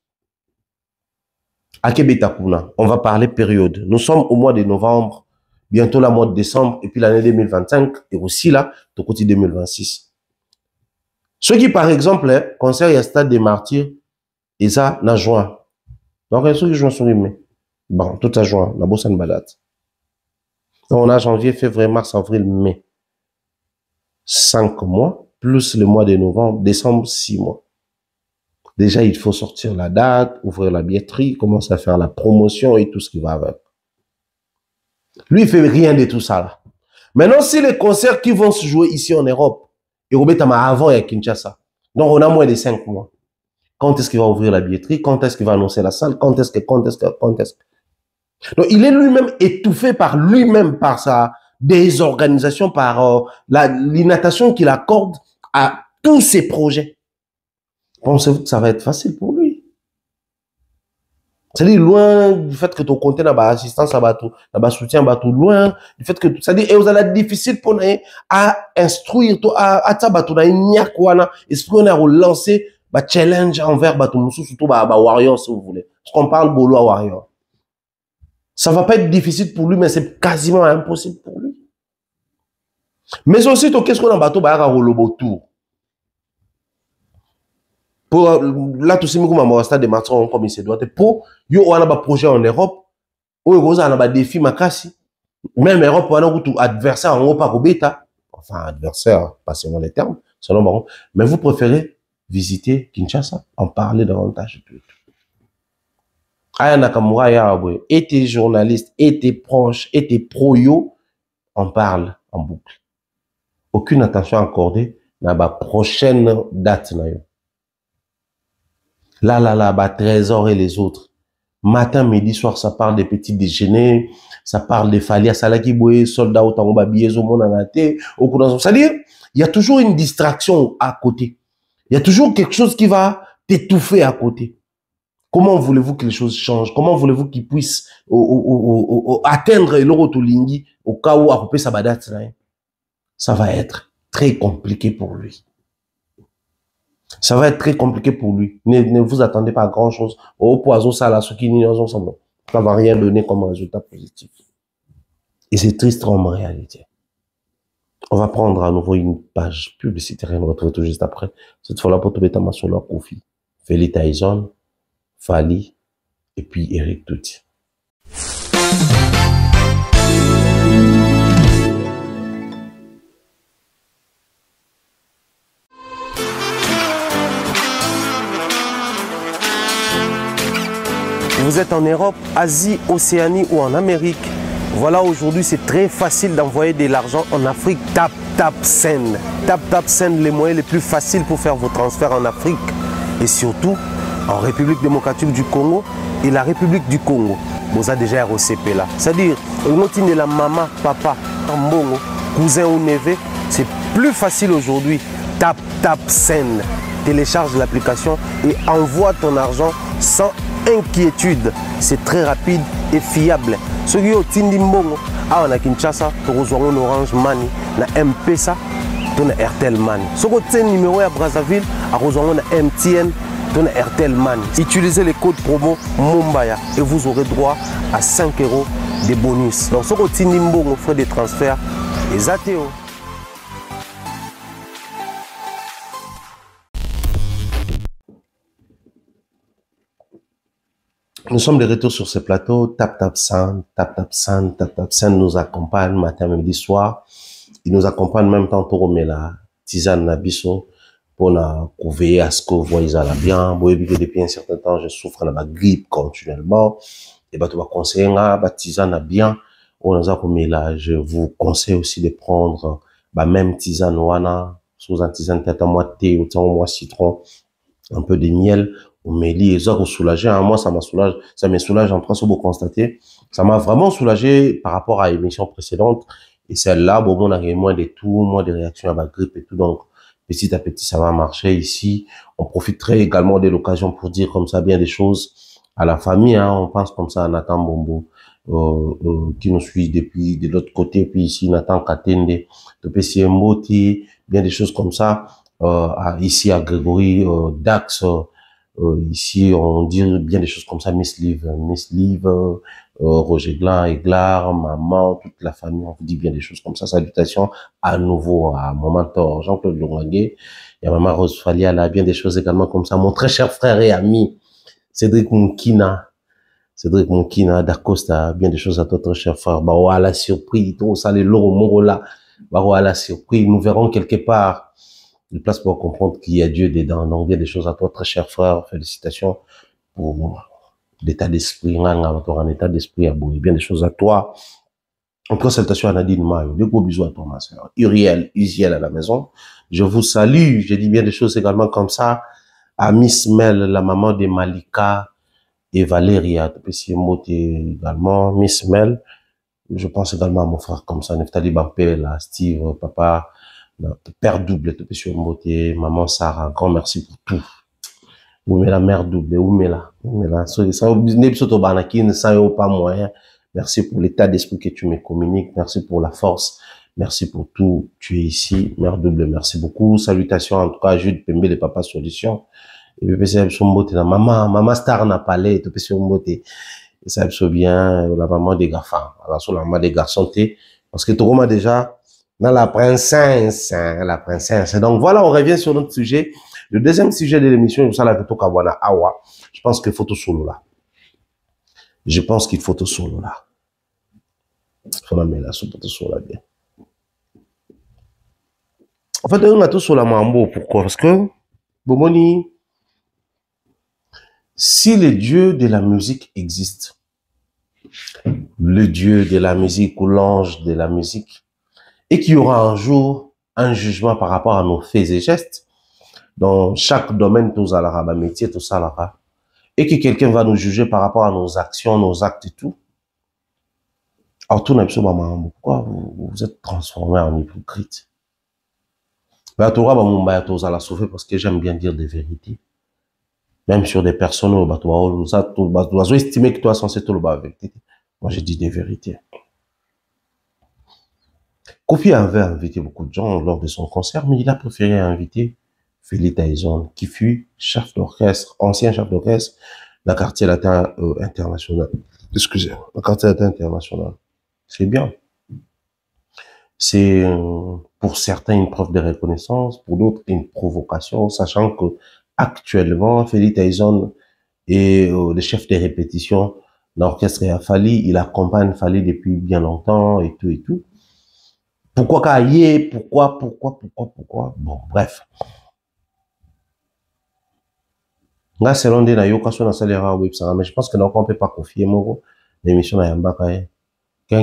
à Kebetakuna. On va parler période. Nous sommes au mois de novembre, bientôt la mois de décembre, et puis l'année 2025, et aussi là, au côté 2026. Ceux qui, par exemple, concert au stade des martyrs, et ça, en juin. Donc, ceux qui jouent sur mai. Bon, tout à juin, la bosse en balade. Donc, on a janvier, février, mars, avril, mai. 5 mois, plus le mois de novembre, décembre, 6 mois. Déjà, il faut sortir la date, ouvrir la billetterie, commencer à faire la promotion et tout ce qui va avec. Lui, il fait rien de tout ça là. Maintenant, si les concerts qui vont se jouer ici en Europe, et Robetama avant et à Kinshasa, donc on a moins de 5 mois. Quand est-ce qu'il va ouvrir la billetterie? Quand est-ce qu'il va annoncer la salle? Quand est-ce que? Donc, il est lui-même étouffé par lui-même, par sa désorganisation, par l'inattention qu'il accorde à tous ses projets. Pensez-vous que ça va être facile pour lui? C'est-à-dire, loin du fait que ton compte n'a pas assistance à bateau, n'a pas soutien à bateau, loin du fait que, c'est-à-dire, et vous allez être difficile pour nous à instruire, à bateau, à lancer, challenge envers bateau, surtout, warrior, si vous voulez. Parce qu'on parle bolo à warrior. Ça va pas être difficile pour lui, mais c'est quasiment impossible pour lui. Mais aussi, qu'est-ce qu'on a bateau, bah, autour. Pour là, tout ce qui est stade de Matron, comme il se doit, pour, on a un projet en Europe, où on a un défi, makasi. Même Europe, on a un adversaire en Europe, bêta. Enfin, adversaire, pas selon les termes, selon Baron. Mais vous préférez visiter Kinshasa, en parler davantage. Aya Nakamura, Yahweh, et tes journalistes, et tes proches, et tes pro-yo, on parle en boucle. Aucune attention accordée à la prochaine date. Là, Trésor et les autres. Matin, midi, soir, ça parle des petits déjeuners, ça parle des Falia, Salaki Boé, soldats au Tango Babiyé, Zomo Nanate, au Koudanzo. C'est-à-dire, il y a toujours une distraction à côté. Il y a toujours quelque chose qui va t'étouffer à côté. Comment voulez-vous que les choses changent? Comment voulez-vous qu'ils puissent atteindre l'Orotolingui au cas où à couper sa badate? Ça va être très compliqué pour lui. Ça va être très compliqué pour lui. Ne vous attendez pas à grand chose. Au poison, ça, là, ce qui n'y ensemble. Ça va rien donner comme résultat positif. Et c'est triste en réalité. On va prendre à nouveau une page publicitaire et on va retrouver tout juste après. Cette fois-là, pour Tobeta Masola Kofi, Feli Tyson, Fali, et puis Eric Touti. Vous êtes en Europe, Asie, Océanie ou en Amérique. Voilà, aujourd'hui, c'est très facile d'envoyer de l'argent en Afrique. Tap Send. Tap Send, les moyens les plus faciles pour faire vos transferts en Afrique. Et surtout, en République démocratique du Congo et la République du Congo. Vous avez déjà ROCP là. C'est-à-dire, on de la maman, papa, ambongo, cousin ou neveu, c'est plus facile aujourd'hui. Tap Send. Télécharge l'application et envoie ton argent sans inquiétude. C'est très rapide et fiable. Ceux qui ont Tindi Mbongo, on a Kinshasa, tu reçois un Orange Money, na M-Pesa, tu as Airtel Money. Ceux qui ont un numéro à Brazzaville, tu reçois un MTN, tu as Airtel Money. Utilisez les codes promo Mumbaya et vous aurez droit à 5 € de bonus. Donc ceux qui ont Tindi Mbongo, frais de transfert, les ATO. Nous sommes de retour sur ce plateau. Tap Send nous accompagne matin, midi, soir. Il nous accompagne même temps pour la tisane Nabiso pour couvrir à ce que vous voyez à la bien. Vous voyez que depuis un certain temps, je souffre de ma grippe continuellement. Et bah, tu vas conseiller la tisane bien. Je vous conseille aussi de prendre même tisane wana, sous un tisane tête à moi thé, autant moi citron, un peu de miel. On me lit et ça vous soulager. Moi, ça me soulage en train de vous constater. Ça m'a vraiment soulagé par rapport à l'émission précédente. Et celle-là, bon, on a moins de tout, moins de réactions à ma grippe et tout. Donc, petit à petit, ça va marcher ici. On profiterait également de l'occasion pour dire comme ça bien des choses à la famille. On pense comme ça à Nathan Bombo, qui nous suit depuis de l'autre côté. Puis ici, Nathan Katende, de PC Mboti, bien des choses comme ça. Ici à Grégory, Dax, ici, on dit bien des choses comme ça, Miss Liv, Roger Glan, Eglar, maman, toute la famille, on vous dit bien des choses comme ça. Salutations à nouveau à mon mentor, Jean-Claude Longuet. Il y a maman Rose Falia, là, bien des choses également comme ça. Mon très cher frère et ami, Cédric Moukina d'Acosta, bien des choses à toi, très cher frère. Bah, à la surprise, tout ça, les lots, Morola, bah, à la surprise, nous verrons quelque part. Une place pour comprendre qu'il y a Dieu dedans. Donc, bien des choses à toi, très cher frère. Félicitations pour l'état d'esprit. Un état d'esprit à bout. Bien des choses à toi. Encore salutations à Nadine Mayo. De gros bisous à toi, ma soeur. Uriel à la maison. Je vous salue. Je dis bien des choses également comme ça à Miss Mel, la maman de Malika et Valéria. Petit mot également. Miss Mel. Je pense également à mon frère comme ça. Neftali Bampé, là, Steve, papa. Père double, maman Sarah, grand merci pour tout. Où met la mère double, où met la, ça pas moyen. Merci pour l'état d'esprit que tu me communiques, merci pour la force, merci pour tout. Tu es ici, mère double, merci beaucoup. Salutations en tout cas à Jude Pembe, les papas solutions. Et puis c'est la maman star n'a pas l'air, tu peux sur ça bien la maman des garçons, la maman des garçons parce que tout le monde déjà Dans la princesse, hein, la princesse. Donc voilà, on revient sur notre sujet. Le deuxième sujet de l'émission, ça la photo Kawana Awa. Je pense qu'il faut tout solo là. Je pense qu'il faut tout solo là. Faut la mettre là, tout solo là bien. En fait, on a tout solo là, mambo. Pourquoi? Parce que, Bomoni, si le Dieu de la musique existe, le Dieu de la musique ou l'ange de la musique, et qu'il y aura un jour un jugement par rapport à nos faits et gestes, dans chaque domaine, tout ça, là, métier, tout ça, là, et que quelqu'un va nous juger par rapport à nos actions, nos actes et tout. Alors, tout n'a pas pourquoi vous êtes transformé en hypocrite? Ben, tu vas la sauver parce que j'aime bien dire des vérités. Même sur des personnes, tu dois estimer que tu es censé tout le bas avec. Moi, j'ai dit des vérités. Kofi avait invité beaucoup de gens lors de son concert, mais il a préféré inviter Feli Tyson, qui fut chef d'orchestre, ancien chef d'orchestre, d'un quartier latin international. Excusez-moi, un quartier latin international. C'est bien. C'est pour certains une preuve de reconnaissance, pour d'autres une provocation, sachant que actuellement, Feli Tyson est le chef des répétitions d'orchestre à Fali. Il accompagne Fali depuis bien longtemps et tout et tout. Pourquoi Kaye? Pourquoi? Bon, bref. Là, c'est l'un des naïos qui sont dans web, mais je pense que non, on peut pas confier mon l'émission à Yamba Kaye. Ils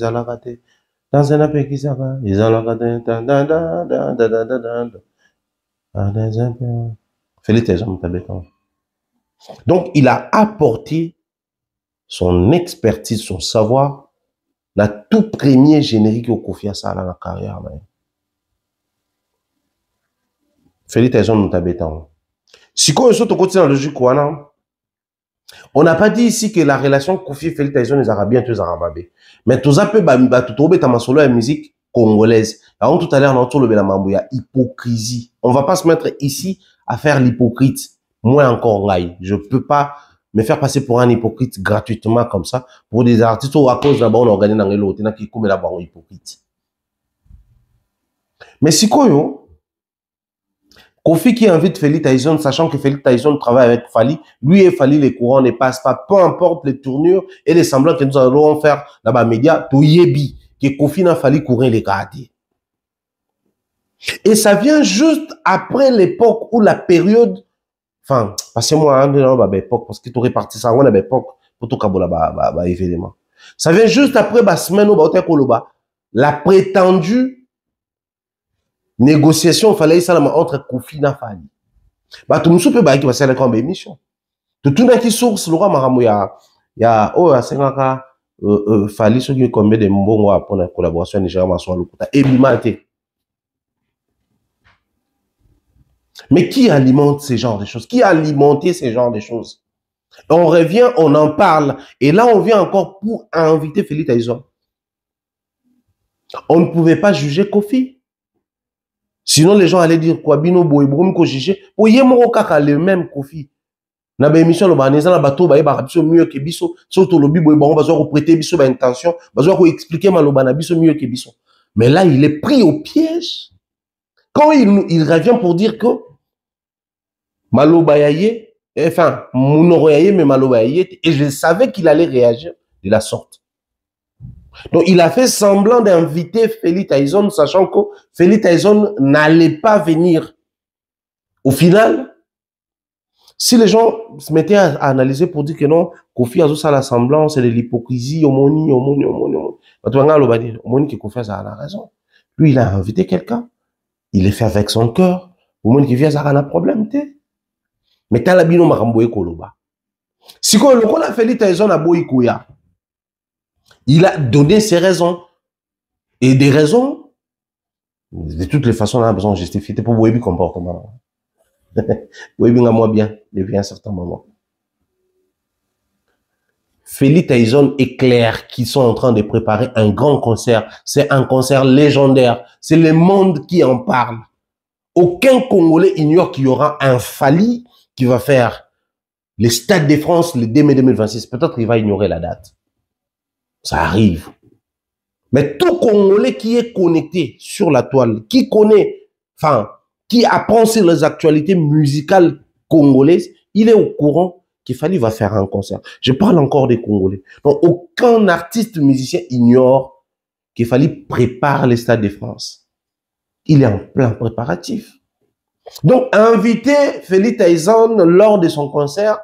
ont la raté. Dans un appel qui s'appelle, ils ont la raté. Félix Tyson, t'as. Donc, il a apporté son expertise, son savoir, la tout premier générique au Kofi Asala dans la carrière. Félix Tyson, nous t'habitons. Si on est dans le logique, on n'a pas dit ici que la relation Kofi et Félix Tyson les Arabiens, tous les Arabes. Mais tout ça peut trouver ta solo la musique congolaise. Alors, tout à l'heure, il y a hypocrisie. On ne va pas se mettre ici à faire l'hypocrite. Moi encore, je peux pas me faire passer pour un hypocrite gratuitement comme ça pour des artistes ou à cause là-bas on organise dans l'autre, qui comme là-bas on hypocrite. Mais si quoi Kofi qui invite Feli Tyson, sachant que Feli Tyson travaille avec Fali, lui et Fali les courants ne passent pas, peu importe les tournures et les semblants que nous allons faire là-bas média, tout yebi que Kofi n'a Fali courir les garder. Et ça vient juste après l'époque où la période. Enfin, passez-moi un époque, parce que tu répartis ça en époque pour tout kabola événement. Ça vient juste après la semaine où la prétendue négociation fallait ça entre Kofi et Fali. Tout le monde peut qui va faire comme émission. Tout le monde qui source le roi Maramou ya oh à 5 Fali ce qui combien de mbongo pour la collaboration Nigeria Maswa Lokuta et Bimate. Mais qui alimente ces genres de choses? Qui a alimenté ces genres de choses? On revient, on en parle. Et là, on vient encore pour inviter Félix Tyson. On ne pouvait pas juger Kofi. Sinon, les gens allaient dire quoi? Bino Boy, ko juger. Pour yemo kaka le même Kofi. Na ba émission, ba neza na bato ba yeba biso mieux que biso. Surtout le bibo ba on va prêter biso ba intention. Ba ko expliquer maloba na biso mieux que biso. Mais là, il est pris au piège. Quand il revient pour dire que Malobayaye, enfin, Mounoroyaye, mais Malobayaye, et je savais qu'il allait réagir de la sorte. Donc, il a fait semblant d'inviter Félix Tyson, sachant que Félix Tyson n'allait pas venir. Au final, si les gens se mettaient à analyser pour dire que non, Kofi a ça la semblance, c'est de l'hypocrisie, omoni, que Kofi a la raison. Lui, il a invité quelqu'un, il est fait avec son cœur, omoni qui vient, ça a un problème, mais t'as la bino maramboye koloba. Si on a Félix Tyson à Boïkouya, il a donné ses raisons. Et des raisons, de toutes les façons, on a besoin de justifier pour Boïbi comportement. Boïbi n'a moins bien, depuis un certain moment. Félix Tyson est clair qu'ils sont en train de préparer un grand concert. C'est un concert légendaire. C'est le monde qui en parle. Aucun Congolais ignore qu'il y aura un Fali qui va faire le Stade de France le 2 mai 2026. Peut-être qu'il va ignorer la date. Ça arrive. Mais tout Congolais qui est connecté sur la toile, qui connaît, enfin, qui apprend sur les actualités musicales congolaises, il est au courant qu'il fallait va faire un concert. Je parle encore des Congolais. Donc, aucun artiste musicien ignore qu'il fallait préparer le Stade de France. Il est en plein préparatif. Donc, inviter Félix Tyson lors de son concert,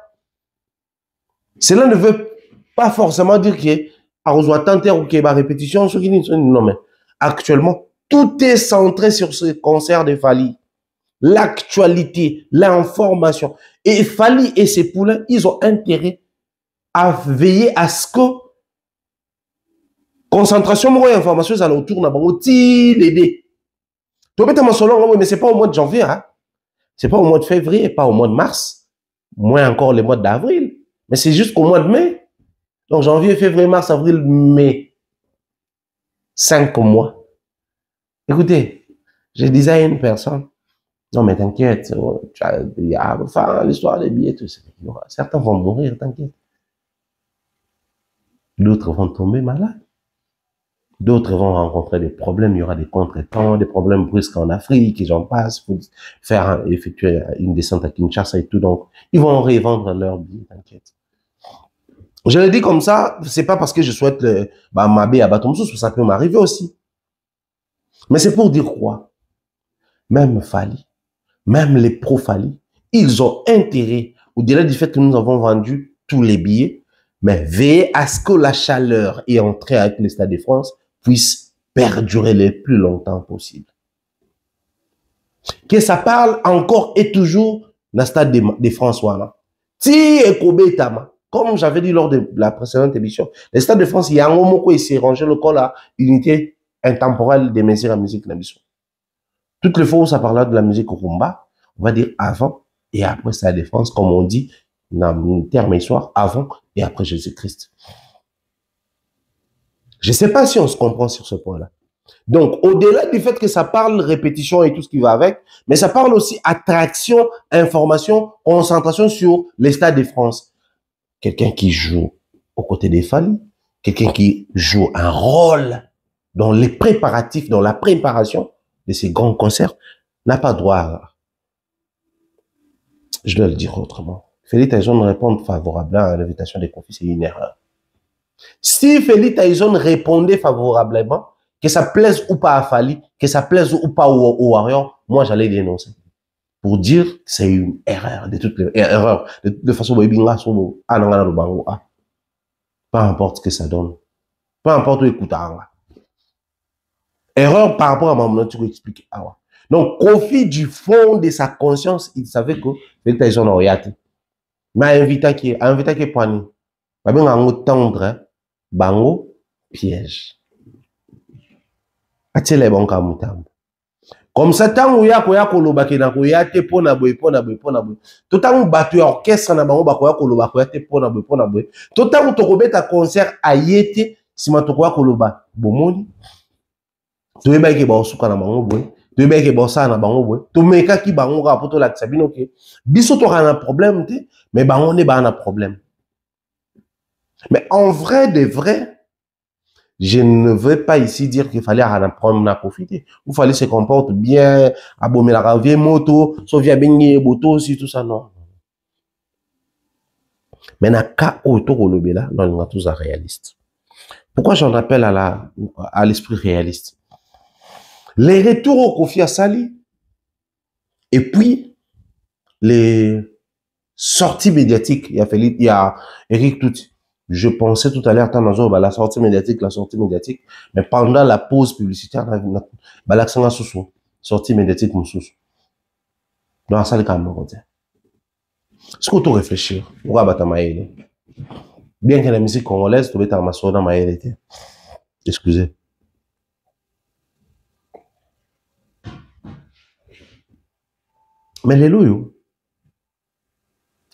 cela ne veut pas forcément dire que à Rosoatante ou qu'il y a répétition, non, mais actuellement, tout est centré sur ce concert de Fali. L'actualité, l'information. Et Fali et ses poulains, ils ont intérêt à veiller à ce que concentration et information, ça nous tourne à bon l'aider. Mais c'est pas au mois de janvier, hein? C'est pas au mois de février, pas au mois de mars, moins encore le mois d'avril. Mais c'est jusqu'au mois de mai. Donc, janvier, février, mars, avril, mai. 5 mois. Écoutez, je disais à une personne, non, mais t'inquiète, il y a enfin, l'histoire des billets, tout ça. Certains vont mourir, t'inquiète. D'autres vont tomber malades. D'autres vont rencontrer des problèmes, il y aura des contretemps, des problèmes brusques en Afrique, et j'en passe, pour effectuer une descente à Kinshasa et tout. Donc, ils vont revendre leurs billets, t'inquiète. Je le dis comme ça, c'est pas parce que je souhaite m'abaisser à Batomsous, ça peut m'arriver aussi. Mais c'est pour dire quoi? Même Fali, même les pro-Fali, ils ont intérêt, au-delà du fait que nous avons vendu tous les billets, mais veillez à ce que la chaleur et entrée avec le Stade de France puisse perdurer le plus longtemps possible. Que ça parle encore et toujours dans le Stade de France. Si Ekobetama, comme j'avais dit lors de la précédente émission, le Stade de France, il y a un moment où il s'est rangé le col à unité intemporelle des mesures à musique d'émission. Toutes les fois où ça parle de la musique rumba, on va dire avant et après Stade de France, comme on dit dans le terme histoire, avant et après Jésus-Christ. Je ne sais pas si on se comprend sur ce point-là. Donc, au-delà du fait que ça parle répétition et tout ce qui va avec, mais ça parle aussi attraction, information, concentration sur les Stades de France. Quelqu'un qui joue aux côtés des Fali, quelqu'un qui joue un rôle dans les préparatifs, dans la préparation de ces grands concerts, n'a pas droit à... Je dois le dire autrement. Félix Tyson répond favorablement à l'invitation des conflits, c'est une erreur. Si Félix Tyson répondait favorablement, que ça plaise ou pas à Fali, que ça plaise ou pas au Warrior, moi j'allais dénoncer. Pour dire que c'est une erreur, de toutes les erreurs, de façon, peu importe ce que ça donne, peu importe où écouter. Erreur par rapport à ma monnaie, tu peux expliquer. Donc, Kofi, du fond de sa conscience, il savait que Félix Tyson a yaté. Mais invité qui est poigné. Pas bien en tendre, bango, piège. Atele bon kamutam. Comme ça, tant où ya koya koloba ke na koya te pona boy. Tout tant batu orchestre na bango bakoya koloba koya te pona boy. Tout tant to kobeta concert ayete sima to koya koloba bomoni. To eba ke ba osuka na bango boy. To eba ke ba sa na bango boy. To meka ki bango ka poto la tsabino ke. Biso to kana problème te, mais bango ne ba na problème. Mais en vrai de vrai, je ne veux pas ici dire qu'il fallait en prendre à profiter. Il fallait se comporter bien, abommer la ravie moto, sauver bien boto, si tout ça, non. Mais na ka auto là, non, on est tous réalistes. Pourquoi j'en appelle à l'esprit réaliste? Les retours au Kofi Asali, et puis les sorties médiatiques, il y a Eric Touti. Je pensais tout à l'heure, la sortie médiatique, mais pendant la pause publicitaire, sortie médiatique, dans la salle de caméra. Est-ce que tu réfléchir? Bien que la musique congolaise, tu vas être dans ma excusez. Mais les loups,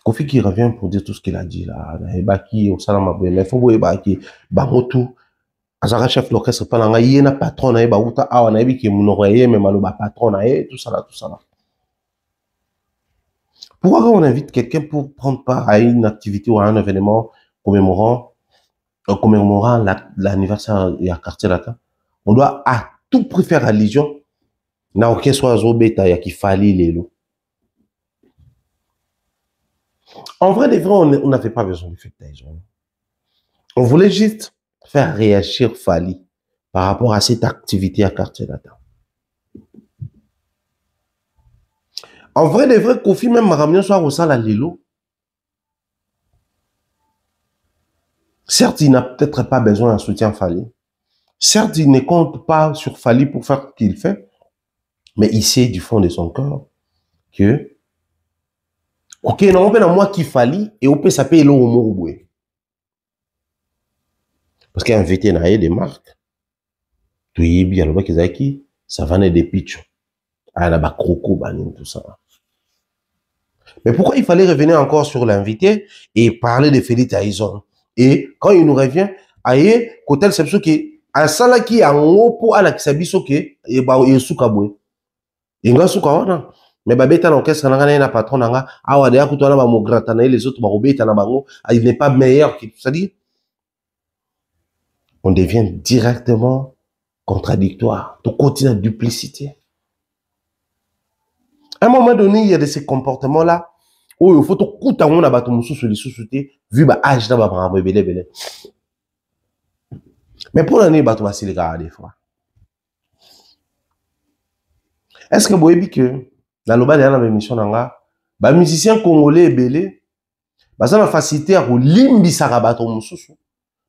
Kofi qui revient pour dire tout ce qu'il a dit là, Ebaki au Salama Boye, mais faut voir Ebaki, Bamotu, Azara chef l'orchestre pendant il y a un patron na Ebauta, ah on a vu qui m'envoyait mais malo ba patron na tout ça là. Pourquoi quand on invite quelqu'un pour prendre part à une activité ou à un événement commémorant l'anniversaire du quartier latin, on doit à tout prix faire allusion n'a aucun soit Zobeta ya qui fallait les lots. En vrai, des vrais, on n'avait pas besoin de faire Taïson. On voulait juste faire réagir Fali par rapport à cette activité à quartier latin. En vrai, des vrais, Kofi, même Maramien soit au salle à Lilo. Certes, il n'a peut-être pas besoin d'un soutien Fali. Certes, il ne compte pas sur Fali pour faire ce qu'il fait. Mais il sait du fond de son cœur que, ok, non, on peut moi qui Fali et on peut s'appeler l'eau au Moruboué. Parce qu'il y a un vétérinaire des marques. Tout y est bien, le Bakizaki, ça va des pitchs. Ah, là, bah, croco, banin, tout ça. Mais pourquoi il fallait revenir encore sur l'invité et parler de Félix Taïson? Et quand il nous revient, aïe, côté le sepso qui, à ça là qui a un haut pour à la Kisabiso qui, et bah, il soukaboué. Il y a un soukaboué, mais bah, bêta l'orchestre, n'a rien à patron, n'a ah, ouais, d'ailleurs, quand on a ma gratana, les autres, bah, bêta, n'a bango, il n'est pas meilleur que tout ça dit. On devient directement contradictoire. Tout continue la duplicité. À un moment donné, il y a de ces comportements-là où il faut tout coûter à mon abattement sous les sous-soutés, vu l'âge d'un babramo et belé. Mais pour l'année, il va se les gars des fois. Est-ce que vous voyez que dans le bas de la émission, les musiciens congolais et belé, ils ont la facilité à limbi sarabato mususu.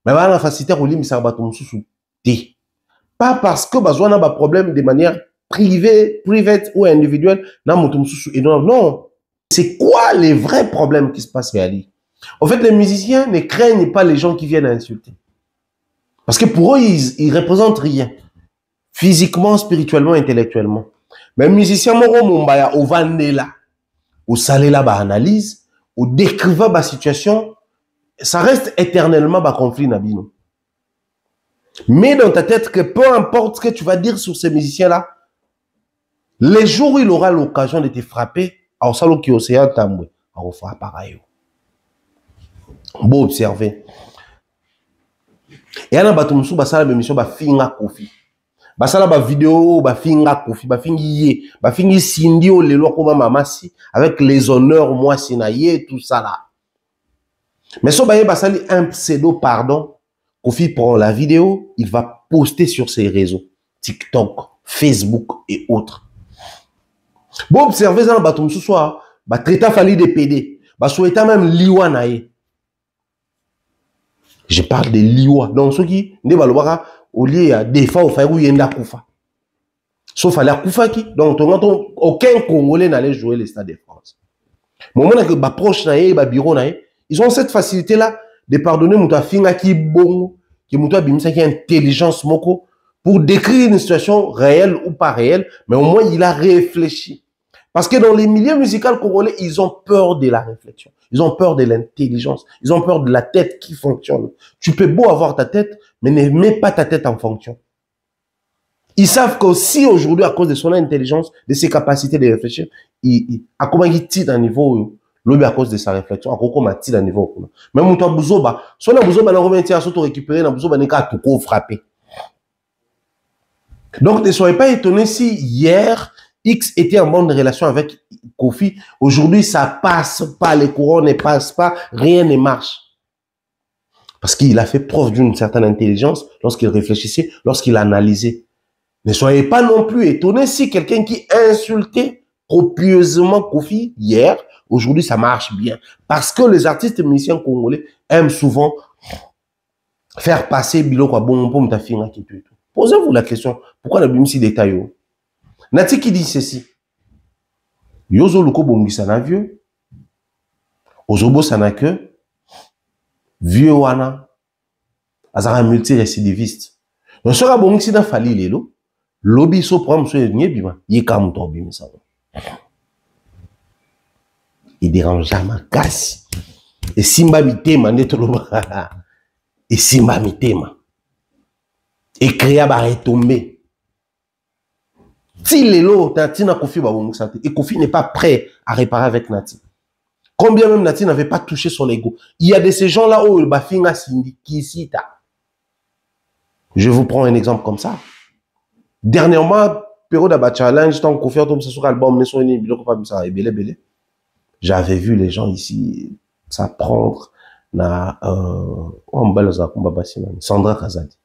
Mais ils ont la facilité à limbi sarabato mususu. Pas parce que ils ont un problème de manière privée ou individuelle. Non. C'est quoi les vrais problèmes qui se passent à Ali? En fait, les musiciens ne craignent pas les gens qui viennent insulter. Parce que pour eux, ils représentent rien. Physiquement, spirituellement, intellectuellement. Mais les musiciens, au Vandela, au Salela, analyse, au décrivant la situation, ça reste éternellement un conflit nabino. Mais dans ta tête que peu importe ce que tu vas dire sur ces musiciens-là, les jours où il aura l'occasion de te frapper, au salon qui océan tamboué, on fera pareil. Bon observer. Et à la batumsu, basala l'émission, finga kofi. Basala ba vidéo, finga kofi, fingi yé, fingi sindi o lelo koma mamasi, avec les honneurs, moi sinaye, tout ça là. Mais so baye basali un pseudo pardon, Kofi prend la vidéo, il va poster sur ses réseaux, TikTok, Facebook et autres. Bon, observez ça, batum ce soir, traita Fali de PD, souhaita même liwa nae. Je parle de liwa. Donc, ceux qui, ne balobara, au lieu à des fois, au faïrou yenda koufa. Sauf à la koufa qui, donc, aucun Congolais n'allait jouer les Stades de France. Moment que proche nae, bureau nae, ils ont cette facilité-là de pardonner Mouta Finga qui est bon, qui Mouta Bimisa qui a intelligence moko, pour décrire une situation réelle ou pas réelle, mais au moins il a réfléchi. Parce que dans les milieux musicaux congolais, ils ont peur de la réflexion. Ils ont peur de l'intelligence. Ils ont peur de la tête qui fonctionne. Tu peux beau avoir ta tête, mais ne mets pas ta tête en fonction. Ils savent qu'aussi aujourd'hui, à cause de son intelligence, de ses capacités de réfléchir, à comment il tire d'un niveau, l'objet à cause de sa réflexion, à comment il tire d'un niveau. Même Mouta Bouzoba, soit na Bouzoba, na revient à s'auto récupérer, na Bouzoba n'est qu'à tout frapper. Donc, ne soyez pas étonnés si hier, X était en bonne relation avec Kofi. Aujourd'hui, ça passe pas, les courants ne passent pas, rien ne marche. Parce qu'il a fait preuve d'une certaine intelligence lorsqu'il réfléchissait, lorsqu'il analysait. Ne soyez pas non plus étonnés si quelqu'un qui insultait copieusement Kofi hier, aujourd'hui, ça marche bien. Parce que les artistes et musiciens congolais aiment souvent faire passer Biloko à bon pour m'tafinga qui tout. Posez-vous la question, pourquoi la bimsi détaille? Nati qui dit ceci. Yozo Luko Bongisa na vieux. Ozobo Sanake. Vieux wana. Azara multirécidiviste. Donc, sera Bongisi na Fali lelo. Lobby so prom so nye bima. Yeka muto bimisa. Il dérange jamais kasi. Et Simba mitema netoloba. Et Simba mitema. Et créa ba retomber. Si Lelo, Nati n'a Kofi, et Kofi n'est pas prêt à réparer avec Nati. Combien même Nati n'avait pas touché son ego. Il y a de ces gens-là où Bafinga Sindi, qui cita. Je vous prends un exemple comme ça. Dernièrement, période de challenge, tant qu'on fait sur album, j'avais vu les gens ici s'apprendre na Sandra Kazadi.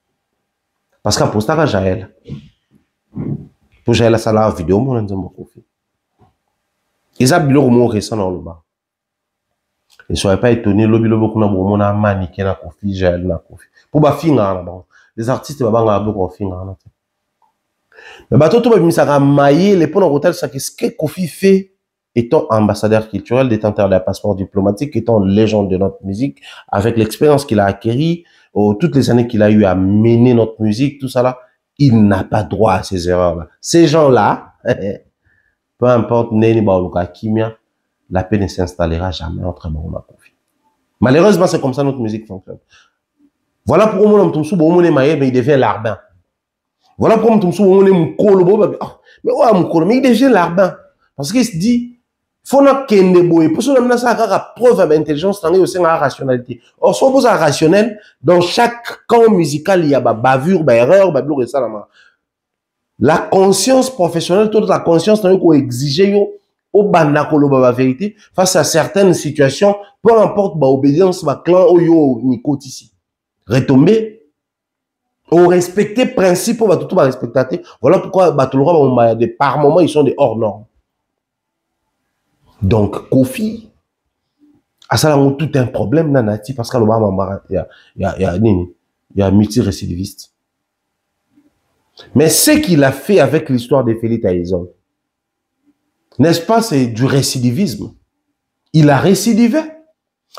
Parce qu'à Postara Jaël. Pour Jaël, ça la vidéo, mon ensemble confie. Ils ont bilo mon récent dans le bas. Ils ne soient pas étonnés, lobby beaucoup na mon a maniqué na confie, Jaël na confie. Pour Bafinga là-bas. Les artistes babanga beaucoup Bafinga là. Mais bateau tout bien ça a maillé les points en hôtel ça que ce que Kofi fait étant ambassadeur culturel, détenteur d'un passeport diplomatique, étant légende de notre musique, avec l'expérience qu'il a acquérie, toutes les années qu'il a eu à mener notre musique, tout ça là, il n'a pas droit à ces erreurs-là. Ces gens-là, peu importe, Neni Baoluka Kimia, la paix ne s'installera jamais entre nous, on a confié. Malheureusement, c'est comme ça notre musique fonctionne. Voilà pourquoi mon homme bon mais il devient larbin. Voilà pourquoi mon homme est mukolo, mais ouais, mukolo, mais il devient larbin. Parce qu'il se dit, faut pas kende boy pour ça on a preuve d'intelligence dans aussi la rationalité. Or soit vous rationnel dans chaque camp musical il y a bavure, erreur, blou et ça là. La conscience professionnelle, toute la conscience qu'on exiger au banda la vérité face à certaines situations, peu importe obédience clan oyo nikot ici. Retomber au respecter principe pour tout respecter. Voilà pourquoi par moment ils sont des hors normes. Donc, Kofi, ça a tout un problème, Nanati, parce qu'il y a multirécidiviste. Mais ce qu'il a fait avec l'histoire de Félix Taïzon, n'est-ce pas, c'est du récidivisme. Il a récidivé.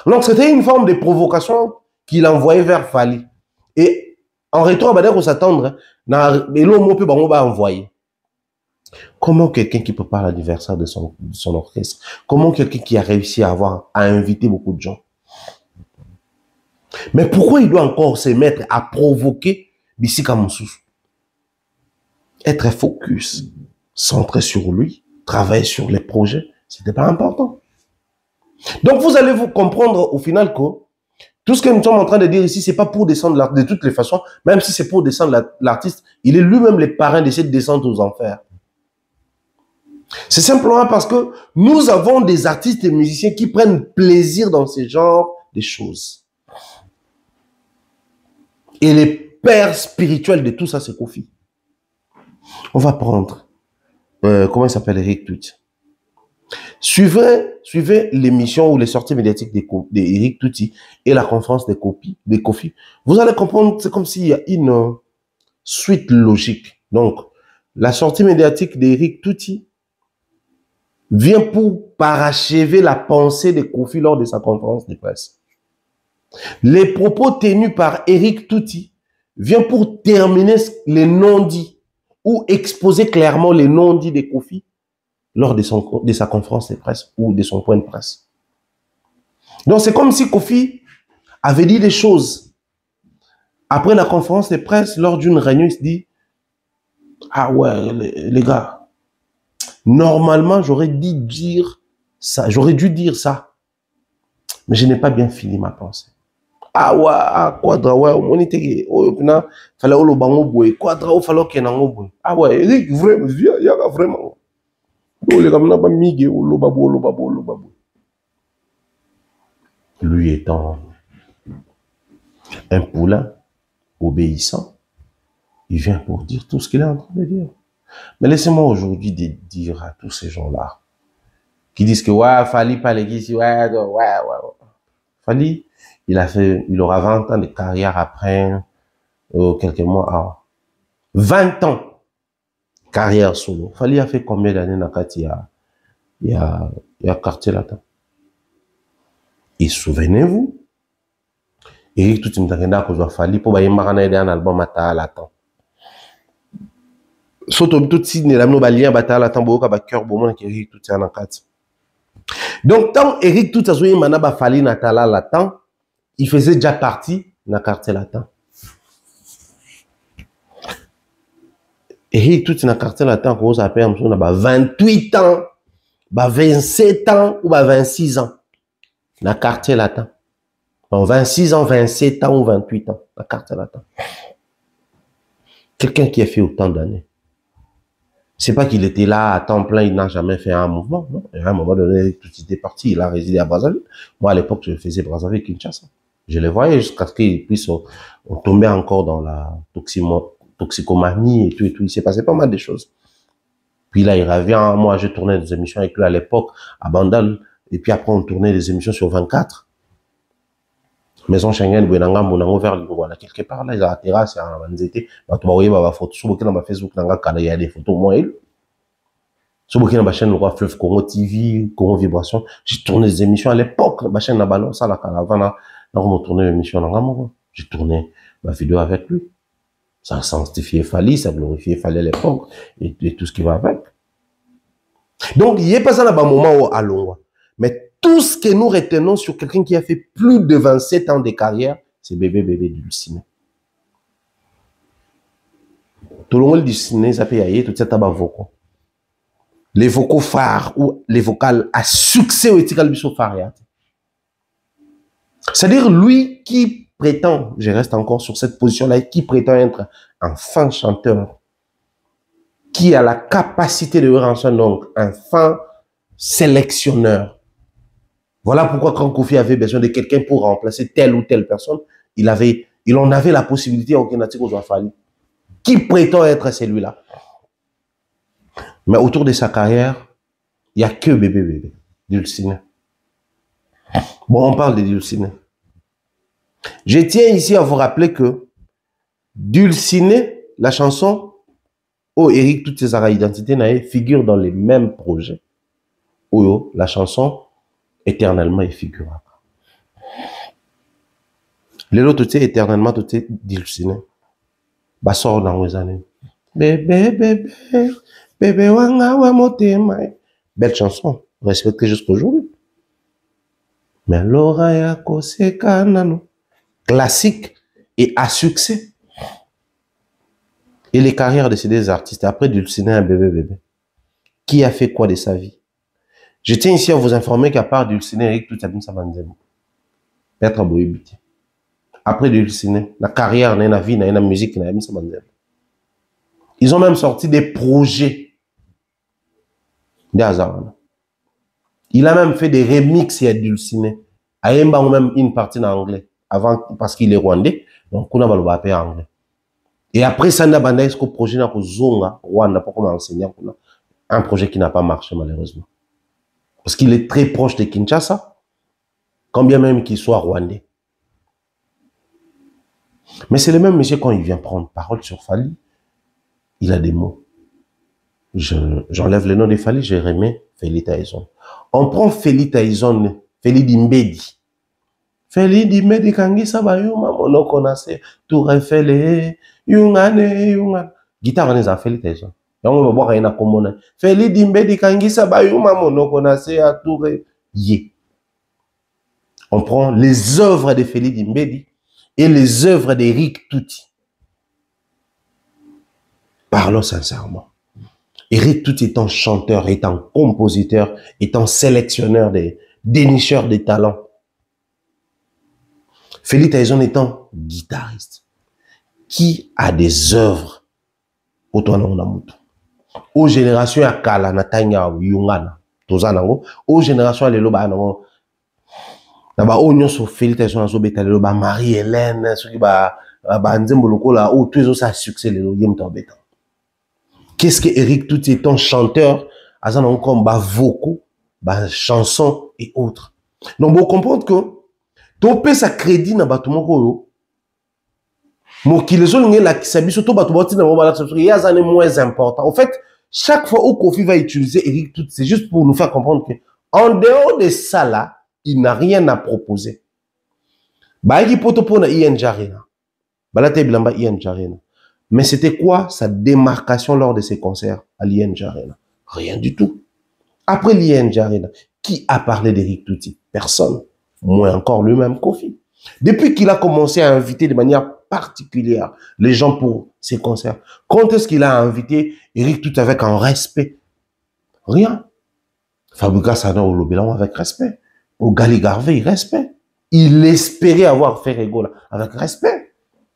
Donc, c'était une forme de provocation qu'il envoyait vers Fali. Et en retour, on va s'attendre, on va envoyer. Comment quelqu'un qui prépare l'anniversaire de son orchestre, comment quelqu'un qui a réussi à inviter beaucoup de gens. Mais pourquoi il doit encore se mettre à provoquer Bissika Moussous? Être focus, centré sur lui, travailler sur les projets, c'était pas important. Donc vous allez vous comprendre au final que tout ce que nous sommes en train de dire ici, c'est pas pour descendre l'artiste de toutes les façons, même si c'est pour descendre l'artiste, il est lui-même le parrain d'essayer de descendre aux enfers. C'est simplement parce que nous avons des artistes et musiciens qui prennent plaisir dans ce genre de choses. Et les pères spirituels de tout ça, c'est Kofi. On va prendre, comment il s'appelle, Eric Touti. Suivez l'émission ou les sorties médiatiques d'Eric Touti et la conférence de Kofi. Vous allez comprendre, c'est comme s'il y a une suite logique. Donc, la sortie médiatique d'Eric Touti vient pour parachever la pensée de Kofi lors de sa conférence de presse. Les propos tenus par Eric Touti viennent pour terminer les non-dits ou exposer clairement les non-dits de Kofi lors de sa conférence de presse ou de son point de presse. Donc c'est comme si Kofi avait dit des choses. Après la conférence de presse, lors d'une réunion, il se dit « Ah ouais, les gars, normalement, j'aurais dû dire ça, mais je n'ai pas bien fini ma pensée. Ah ouais, quadra, ouais, on était, fallait au bango boy, quadra, au fallait qu'il y ait un boy. Ah ouais, Eric, vraiment, il y a vraiment. Lui étant un poulain obéissant, il vient pour dire tout ce qu'il est en train de dire. Mais laissez-moi aujourd'hui dire à tous ces gens-là qui disent que ouais, Fali pas les ici, ouais. Fali, il aura 20 ans de carrière après quelques mois. 20 ans carrière solo. Fali a fait combien d'années dans il y a quartier latin. Et souvenez-vous, Eric tout le temps que je Fali pour bailler marana un album à latin. Surtout tout si ne l'amno balien bata latin boka ba cœur bon que Eric tout en quatre. Donc tant Eric tout a joué manaba Fali natala latin, il faisait déjà partie dans quartier latin. Eric tout dans quartier latin qu'on s'appelle on a 28 ans, 27 ans ou 26 ans. La quartier latin. En 26 ans, 27 ans ou 28 ans. La quartier latin. Quelqu'un qui a fait autant d'années. C'est pas qu'il était là à temps plein, il n'a jamais fait un mouvement. Non. Et à un moment donné, tout était parti, il a résidé à Brazzaville. Moi, à l'époque, je faisais Brazzaville, Kinshasa. Je les voyais jusqu'à ce qu'ils puissent tomber encore dans la toxicomanie et tout et tout. Il s'est passé pas mal de choses. Puis là, il revient. Moi, je tournais des émissions avec lui à l'époque, à Bandal. Et puis après, on tournait des émissions sur 24. Maison Schengen, Bouenanga, Mounango, vers Lingouala. Quelque part, là, il y a la terrasse, il y a un manzété. Tu vas voir ma photo. Sur le Facebook, il y a des photos, moi et lui. Sur la chaîne, le Fleuve Congo TV, Congo Vibration. J'ai tourné des émissions à l'époque. La chaîne, la balance, ça, la caravane, là, on tourné des émissions, j'ai tourné ma vidéo avec lui. Ça sanctifiait Fali, ça glorifiait Fali à l'époque, et tout ce qui va avec. Donc, il n'y a pas ça là-bas, moment où allons. Mais tout ce que nous retenons sur quelqu'un qui a fait plus de 27 ans de carrière, c'est bébé Dulcinée. Tout le monde du ciné, ça peut y aller, tout ça, tabac vocaux. Les vocaux phares ou les vocales à succès au étical biso phare. C'est-à-dire, lui qui prétend, je reste encore sur cette position-là, qui prétend être un fin chanteur, qui a la capacité de rendre donc un fin sélectionneur. Voilà pourquoi quand Kofi avait besoin de quelqu'un pour remplacer telle ou telle personne, il en avait la possibilité au Kenatik aux Ouafali. Qui prétend être celui-là? Mais autour de sa carrière, il n'y a que bébé, Dulcinée. Bon, on parle de Dulcinée. Je tiens ici à vous rappeler que Dulcinée, la chanson, où Eric, toutes ses identités, figure dans les mêmes projets. Où la chanson, éternellement, est figurable. Les autres, tu sais, éternellement, tu sais, Dulcinée. Bah, sort dans les années. Bébé, wanga, wa motema. Belle chanson, respectée jusqu'aujourd'hui. Mais Laura ya koseka nano. Classique et à succès. Et les carrières de ces deux artistes, après Dulcinée, un bébé. Qui a fait quoi de sa vie? Je tiens ici à vous informer qu'à part Dulcinée, Eric tout a ça bandem. Petra Boyebiti. Après Dulcinée, la carrière, la vie, la musique, la ça bandem. Ils ont même sorti des projets. Il a même fait des remixes à Dulcinée. Aïmba ou même une partie en anglais. Avant, parce qu'il est rwandais, donc on a le bapé en anglais. Et après ça, on a bandé ce projet na Zonga, Rwanda, pour comment enseigner. Un projet qui n'a pas marché malheureusement. Parce qu'il est très proche de Kinshasa, quand bien même qu'il soit rwandais. Mais c'est le même monsieur quand il vient prendre parole sur Fali, il a des mots. J'enlève le nom de Fali, je remets Feli Taizon. On prend Feli Taizon, Feli Dimbedi. Feli Dimbedi kangi sabayuma monoko nase, toure fele, yungane. Guitare on a Feli Taizon. Yango boire ina komona. Feli Dimbedi kangi sabayuma monoko nase a toure ye. On prend les œuvres de Feli Dimbedi et les œuvres d'Eric Touti. Parlons sincèrement. Eric Touti étant chanteur, étant compositeur, étant sélectionneur, dénicheur des talents. Feli Taizon étant guitariste. Qui a des œuvres aux générations à Kala, Natanya, Yungana, Tozanango, aux générations à Leloba, Naba Onyo sur Feli Taizon, Leloba, Marie-Hélène, ceux qui ba Nzemboloko là, où tous ça succès, les Yem Torbeta. Qu'est-ce que Eric Touti étant chanteur, azan comme vocaux, chansons et autres. Donc, vous comprenez que, topé sa crédit na batumoko, mo qui les ont la kisabi surtout batuboti na mobala il y a des moins important. En fait, chaque fois où Kofi va utiliser Eric Touti, c'est juste pour nous faire comprendre que, en dehors de ça là, il n'a rien à proposer. Bah, il poto pour na Ienjarena. Balate bilamba Ienjarena. Mais c'était quoi sa démarcation lors de ses concerts à l'Ienjarena? Rien du tout. Après l'Ienjarena, qui a parlé d'Eric Touti? Personne. Moins encore lui-même Kofi. Depuis qu'il a commencé à inviter de manière particulière les gens pour ses concerts, quand est-ce qu'il a invité Eric Touti avec un respect? Rien. Fabrica Sana ou Lobelan avec respect. au Gali Garvey, respect. Il espérait avoir fait Regola avec respect.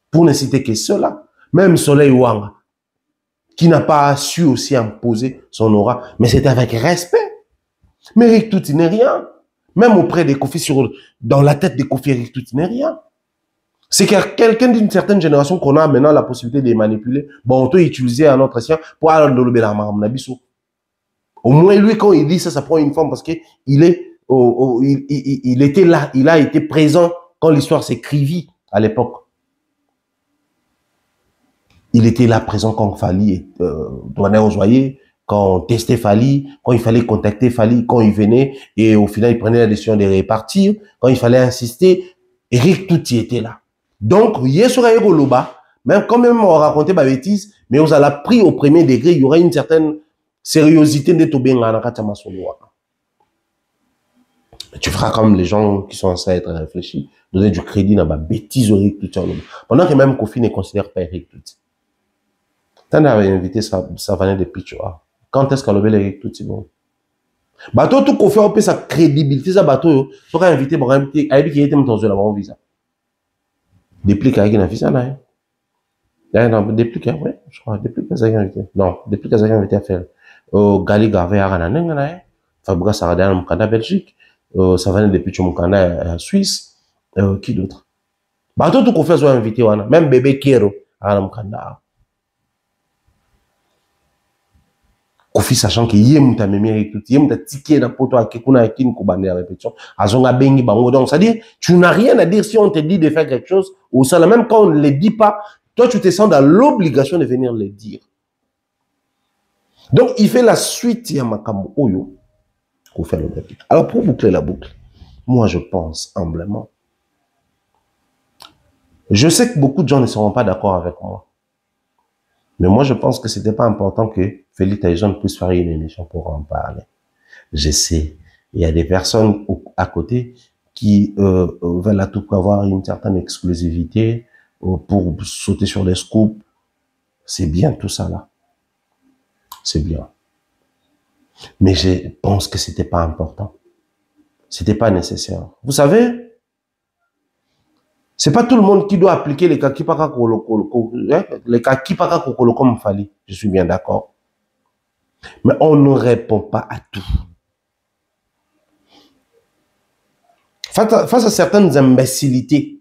Pour ne citer que cela. Même Soleil Wanga, qui n'a pas su aussi imposer son aura, mais c'était avec respect. Mais Eric Touti n'est rien. Même auprès des Kofi, dans la tête des Kofi, Eric Touti n'est rien. C'est quelqu'un d'une certaine génération qu'on a maintenant la possibilité de manipuler. Bon, on peut utiliser un autre sien pour aller dans le Bélamar, au moins, lui, quand il dit ça, ça prend une forme parce qu'il est, il était là, il a été présent quand l'histoire s'écrivit à l'époque. Il était là présent quand Fali douanier aux joyers, quand on testait Fali, quand il fallait contacter Fali, quand il venait, et au final, il prenait la décision de répartir, quand il fallait insister, Eric Touti était là. Donc, Yesura Egoloba, même quand même on racontait ma bêtise, mais on a pris au premier degré, il y aurait une certaine sériosité de Tobenga na Katama Soloa. Tu feras comme les gens qui sont censés être réfléchis, donner du crédit dans ma bêtise Eric Touti. Pendant que même Kofi ne considère pas Eric Touti. T'en avais invité Savané de Pichoa. Quand est-ce qu'elle a levé Eric Touti bon? Bateau tout Kofi a sa crédibilité, ça bateau, tu aurais invité, bon, invité, qui était mon la bon visa. Depuis qu'il y a un visa là. Depuis qu'il y a, ouais, je crois, depuis qu'il y a invité. Non, depuis qu'il y a invité à faire. Gali Garvey à Rananenga, Fabrice Saradan Mukanda Belgique, Savané de Pichoa Mukanda Suisse, qui d'autre? Bateau tout Kofi a invité, même bébé Kero à Mukanda. Kofi sachant que yemta memi Eric Touti, yemta ticket na poto a kekuna akin ko bande répétition, azonga bengi bango. Donc ça dit, tu n'as rien à dire si on te dit de faire quelque chose ou ça, même quand on ne le dit pas, toi tu te sens dans l'obligation de venir le dire. Donc il fait la suite ya makambo oyo pour faire le boucle. Alors pour boucler la boucle, moi je pense humblement, je sais que beaucoup de gens ne seront pas d'accord avec moi. Mais moi, je pense que c'était pas important que Félix Tyson puisse faire une émission pour en parler. Je sais, il y a des personnes à côté qui veulent à tout pour avoir une certaine exclusivité, pour sauter sur les scoops. C'est bien tout ça là. C'est bien. Mais je pense que c'était pas important. C'était pas nécessaire. Vous savez, c'est pas tout le monde qui doit appliquer les kakipaka comme Fali. Je suis bien d'accord. Mais on ne répond pas à tout. Face à certaines imbécilités,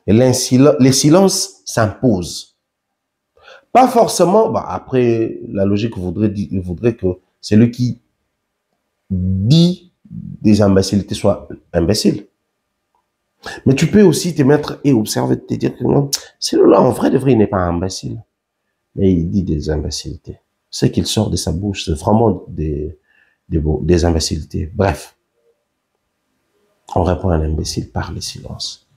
les silences s'imposent. Pas forcément, bah après, la logique voudrait que celui qui dit des imbécilités soit imbécile. Mais tu peux aussi te mettre et observer, te dire que non, celui-là, en vrai de vrai, il n'est pas imbécile. Mais il dit des imbécilités. Ce qu'il sort de sa bouche, c'est vraiment des imbécilités. Bref. On répond à un imbécile par le silence.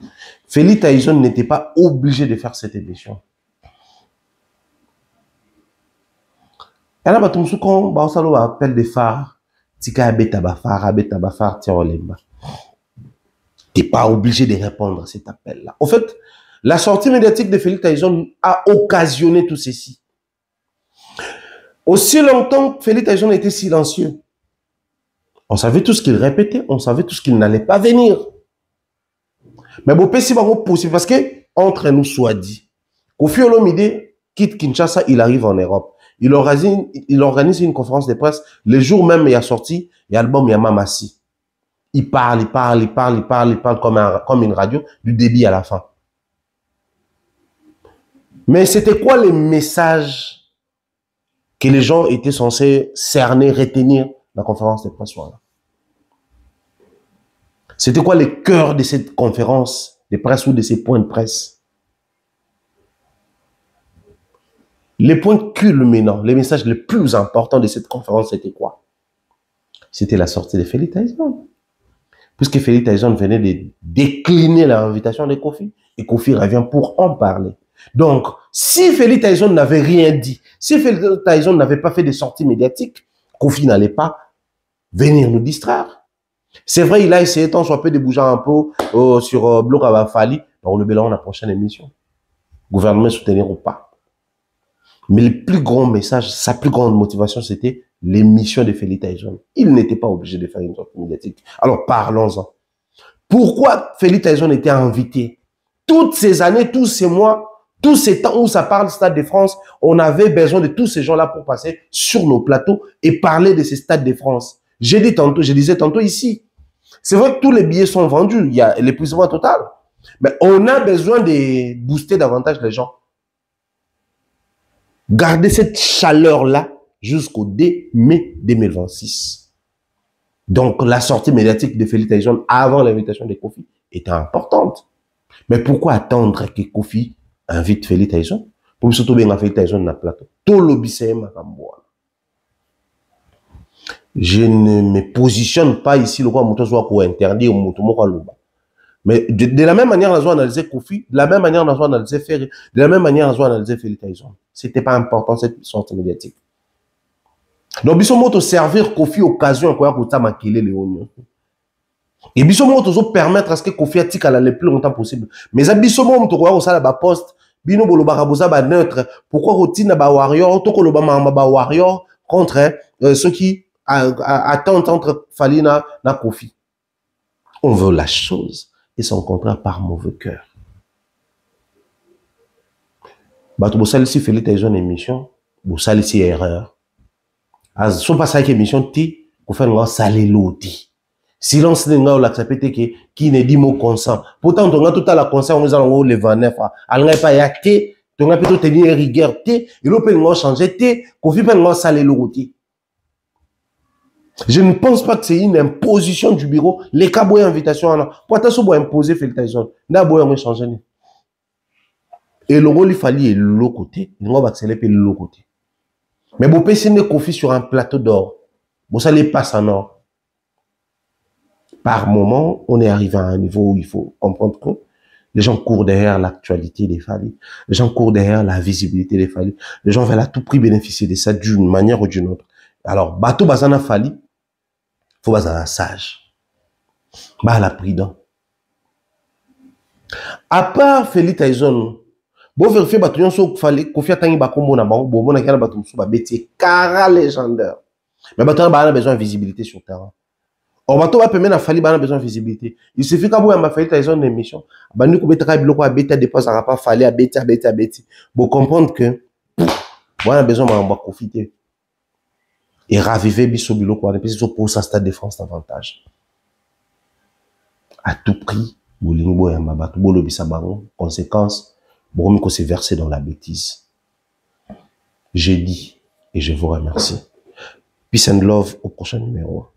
Félix Tyson n'était pas obligé de faire cette émission. Et là, quand on appelle des phares, tika abeta tirolemba. T'es pas obligé de répondre à cet appel-là. En fait, la sortie médiatique de Félix Tyson a occasionné tout ceci. Aussi longtemps que Félix Tyson était silencieux, on savait tout ce qu'il répétait, on savait tout ce qu'il n'allait pas venir. Mais bon, c'est pas possible parce que, entre nous soit dit, Kofi Olomide quitte Kinshasa, il arrive en Europe. Il organise une conférence de presse. Le jour même, il a sorti l'album Yamamassi. Il parle comme une radio, du début à la fin. Mais c'était quoi les messages que les gens étaient censés cerner, retenir la conférence de presse? C'était quoi le cœur de cette conférence de presse ou de ces points de presse? Les points culminants, les messages les plus importants de cette conférence, c'était quoi? C'était la sortie de Félix Tyson. Puisque Félix Tyson venait de décliner l'invitation de Kofi, et Kofi revient pour en parler. Donc, si Félix Tyson n'avait rien dit, si Félix Tyson n'avait pas fait de sorties médiatiques, Kofi n'allait pas venir nous distraire. C'est vrai, il a essayé tant soit peu de bouger un peu sur Bloc à Fali, pour le bilan de la prochaine émission. Gouvernement soutenir ou pas. Mais le plus grand message, sa plus grande motivation, c'était l'émission de Félix Tyson. Il n'était pas obligé de faire une sortie médiatique. Alors parlons-en. Pourquoi Félix Tyson était invité? Toutes ces années, tous ces mois, tous ces temps où ça parle Stade de France, on avait besoin de tous ces gens-là pour passer sur nos plateaux et parler de ces Stades de France. Je disais tantôt ici, c'est vrai que tous les billets sont vendus, il y a l'épuisement total. Mais on a besoin de booster davantage les gens. Gardez cette chaleur-là jusqu'au 2 mai 2026. Donc, la sortie médiatique de Félix Tyson avant l'invitation de Kofi était importante. Mais pourquoi attendre que Kofi invite Félix Tyson? Pour surtout bien Félix Tyson dans le plateau. Tout l'obisséma comme moi. Je ne me positionne pas ici, le quoi, mouton soit pour interdire, mouton quoi, mais de la même manière, on a analysé Kofi, de la même manière, on a analysé Ferry, de la même manière, on a analysé Félix Tyson. C'était pas important cette sortie médiatique. Donc, ils sont servir Kofi occasion quoi pour maquiller les oignons. Et ils sont permettre à ce que Kofi attique le plus longtemps possible. Mais ils sont au ça la poste, bino bolo barabosa ba neutre. Pourquoi routine ba warrior, toko lo ba warrior contre ceux qui attendent entre Falina na Kofi. On veut la chose et son contrat par mauvais cœur. Bato bosali si Félix Tyson émission, bosali si erreur. Az so pas ça que émission ti ko faire nga salé loti. Silence nga la sapete qui ne dit mot consent. Pourtant on a tout à la consent on allons le 29 alnga pas ya té, on a plutôt tenir rigueur té, et l'on peut nga changer té, ko fi peut nga salé loti. Je ne pense pas que c'est une imposition du bureau. Les cas boy invitation pour t'as imposer Félix Tyson. N'a boy on changer. Et le rôle il fallait l'autre côté, il va accélérer l'autre côté. Mais vous pouvez signer Kofi sur un plateau d'or. Vous allez passer en or. Par moment, on est arrivé à un niveau où il faut comprendre que les gens courent derrière l'actualité des Fally. Les gens courent derrière la visibilité des Fally. Les gens veulent à tout prix bénéficier de ça d'une manière ou d'une autre. Alors, bateau bazana Fally, faut bazana sage. Bah la prudent. À part Félix Tyson, bon vérifier bateau so Fally Kofi atangi ba kombo na bango bon na kana bateau so ba beti cara légendaire. Mais bateau ba a besoin de visibilité sur terrain. Or bateau va permettre à Fally ba a besoin de visibilité. Il suffit qu'à boya ma Félix Tyson émission, ba nous ko betaka biloko a beta dépense à pas Fally à beti. Bon comprendre que on a besoin de profiter. Et raviver biso biloko wana pesi pour ça Stade de France davantage. À tout prix, bolingo ya mabatu bolobisa bango, conséquence, bon ko se verser dans la bêtise. J'ai dit et je vous remercie. Peace and love au prochain numéro.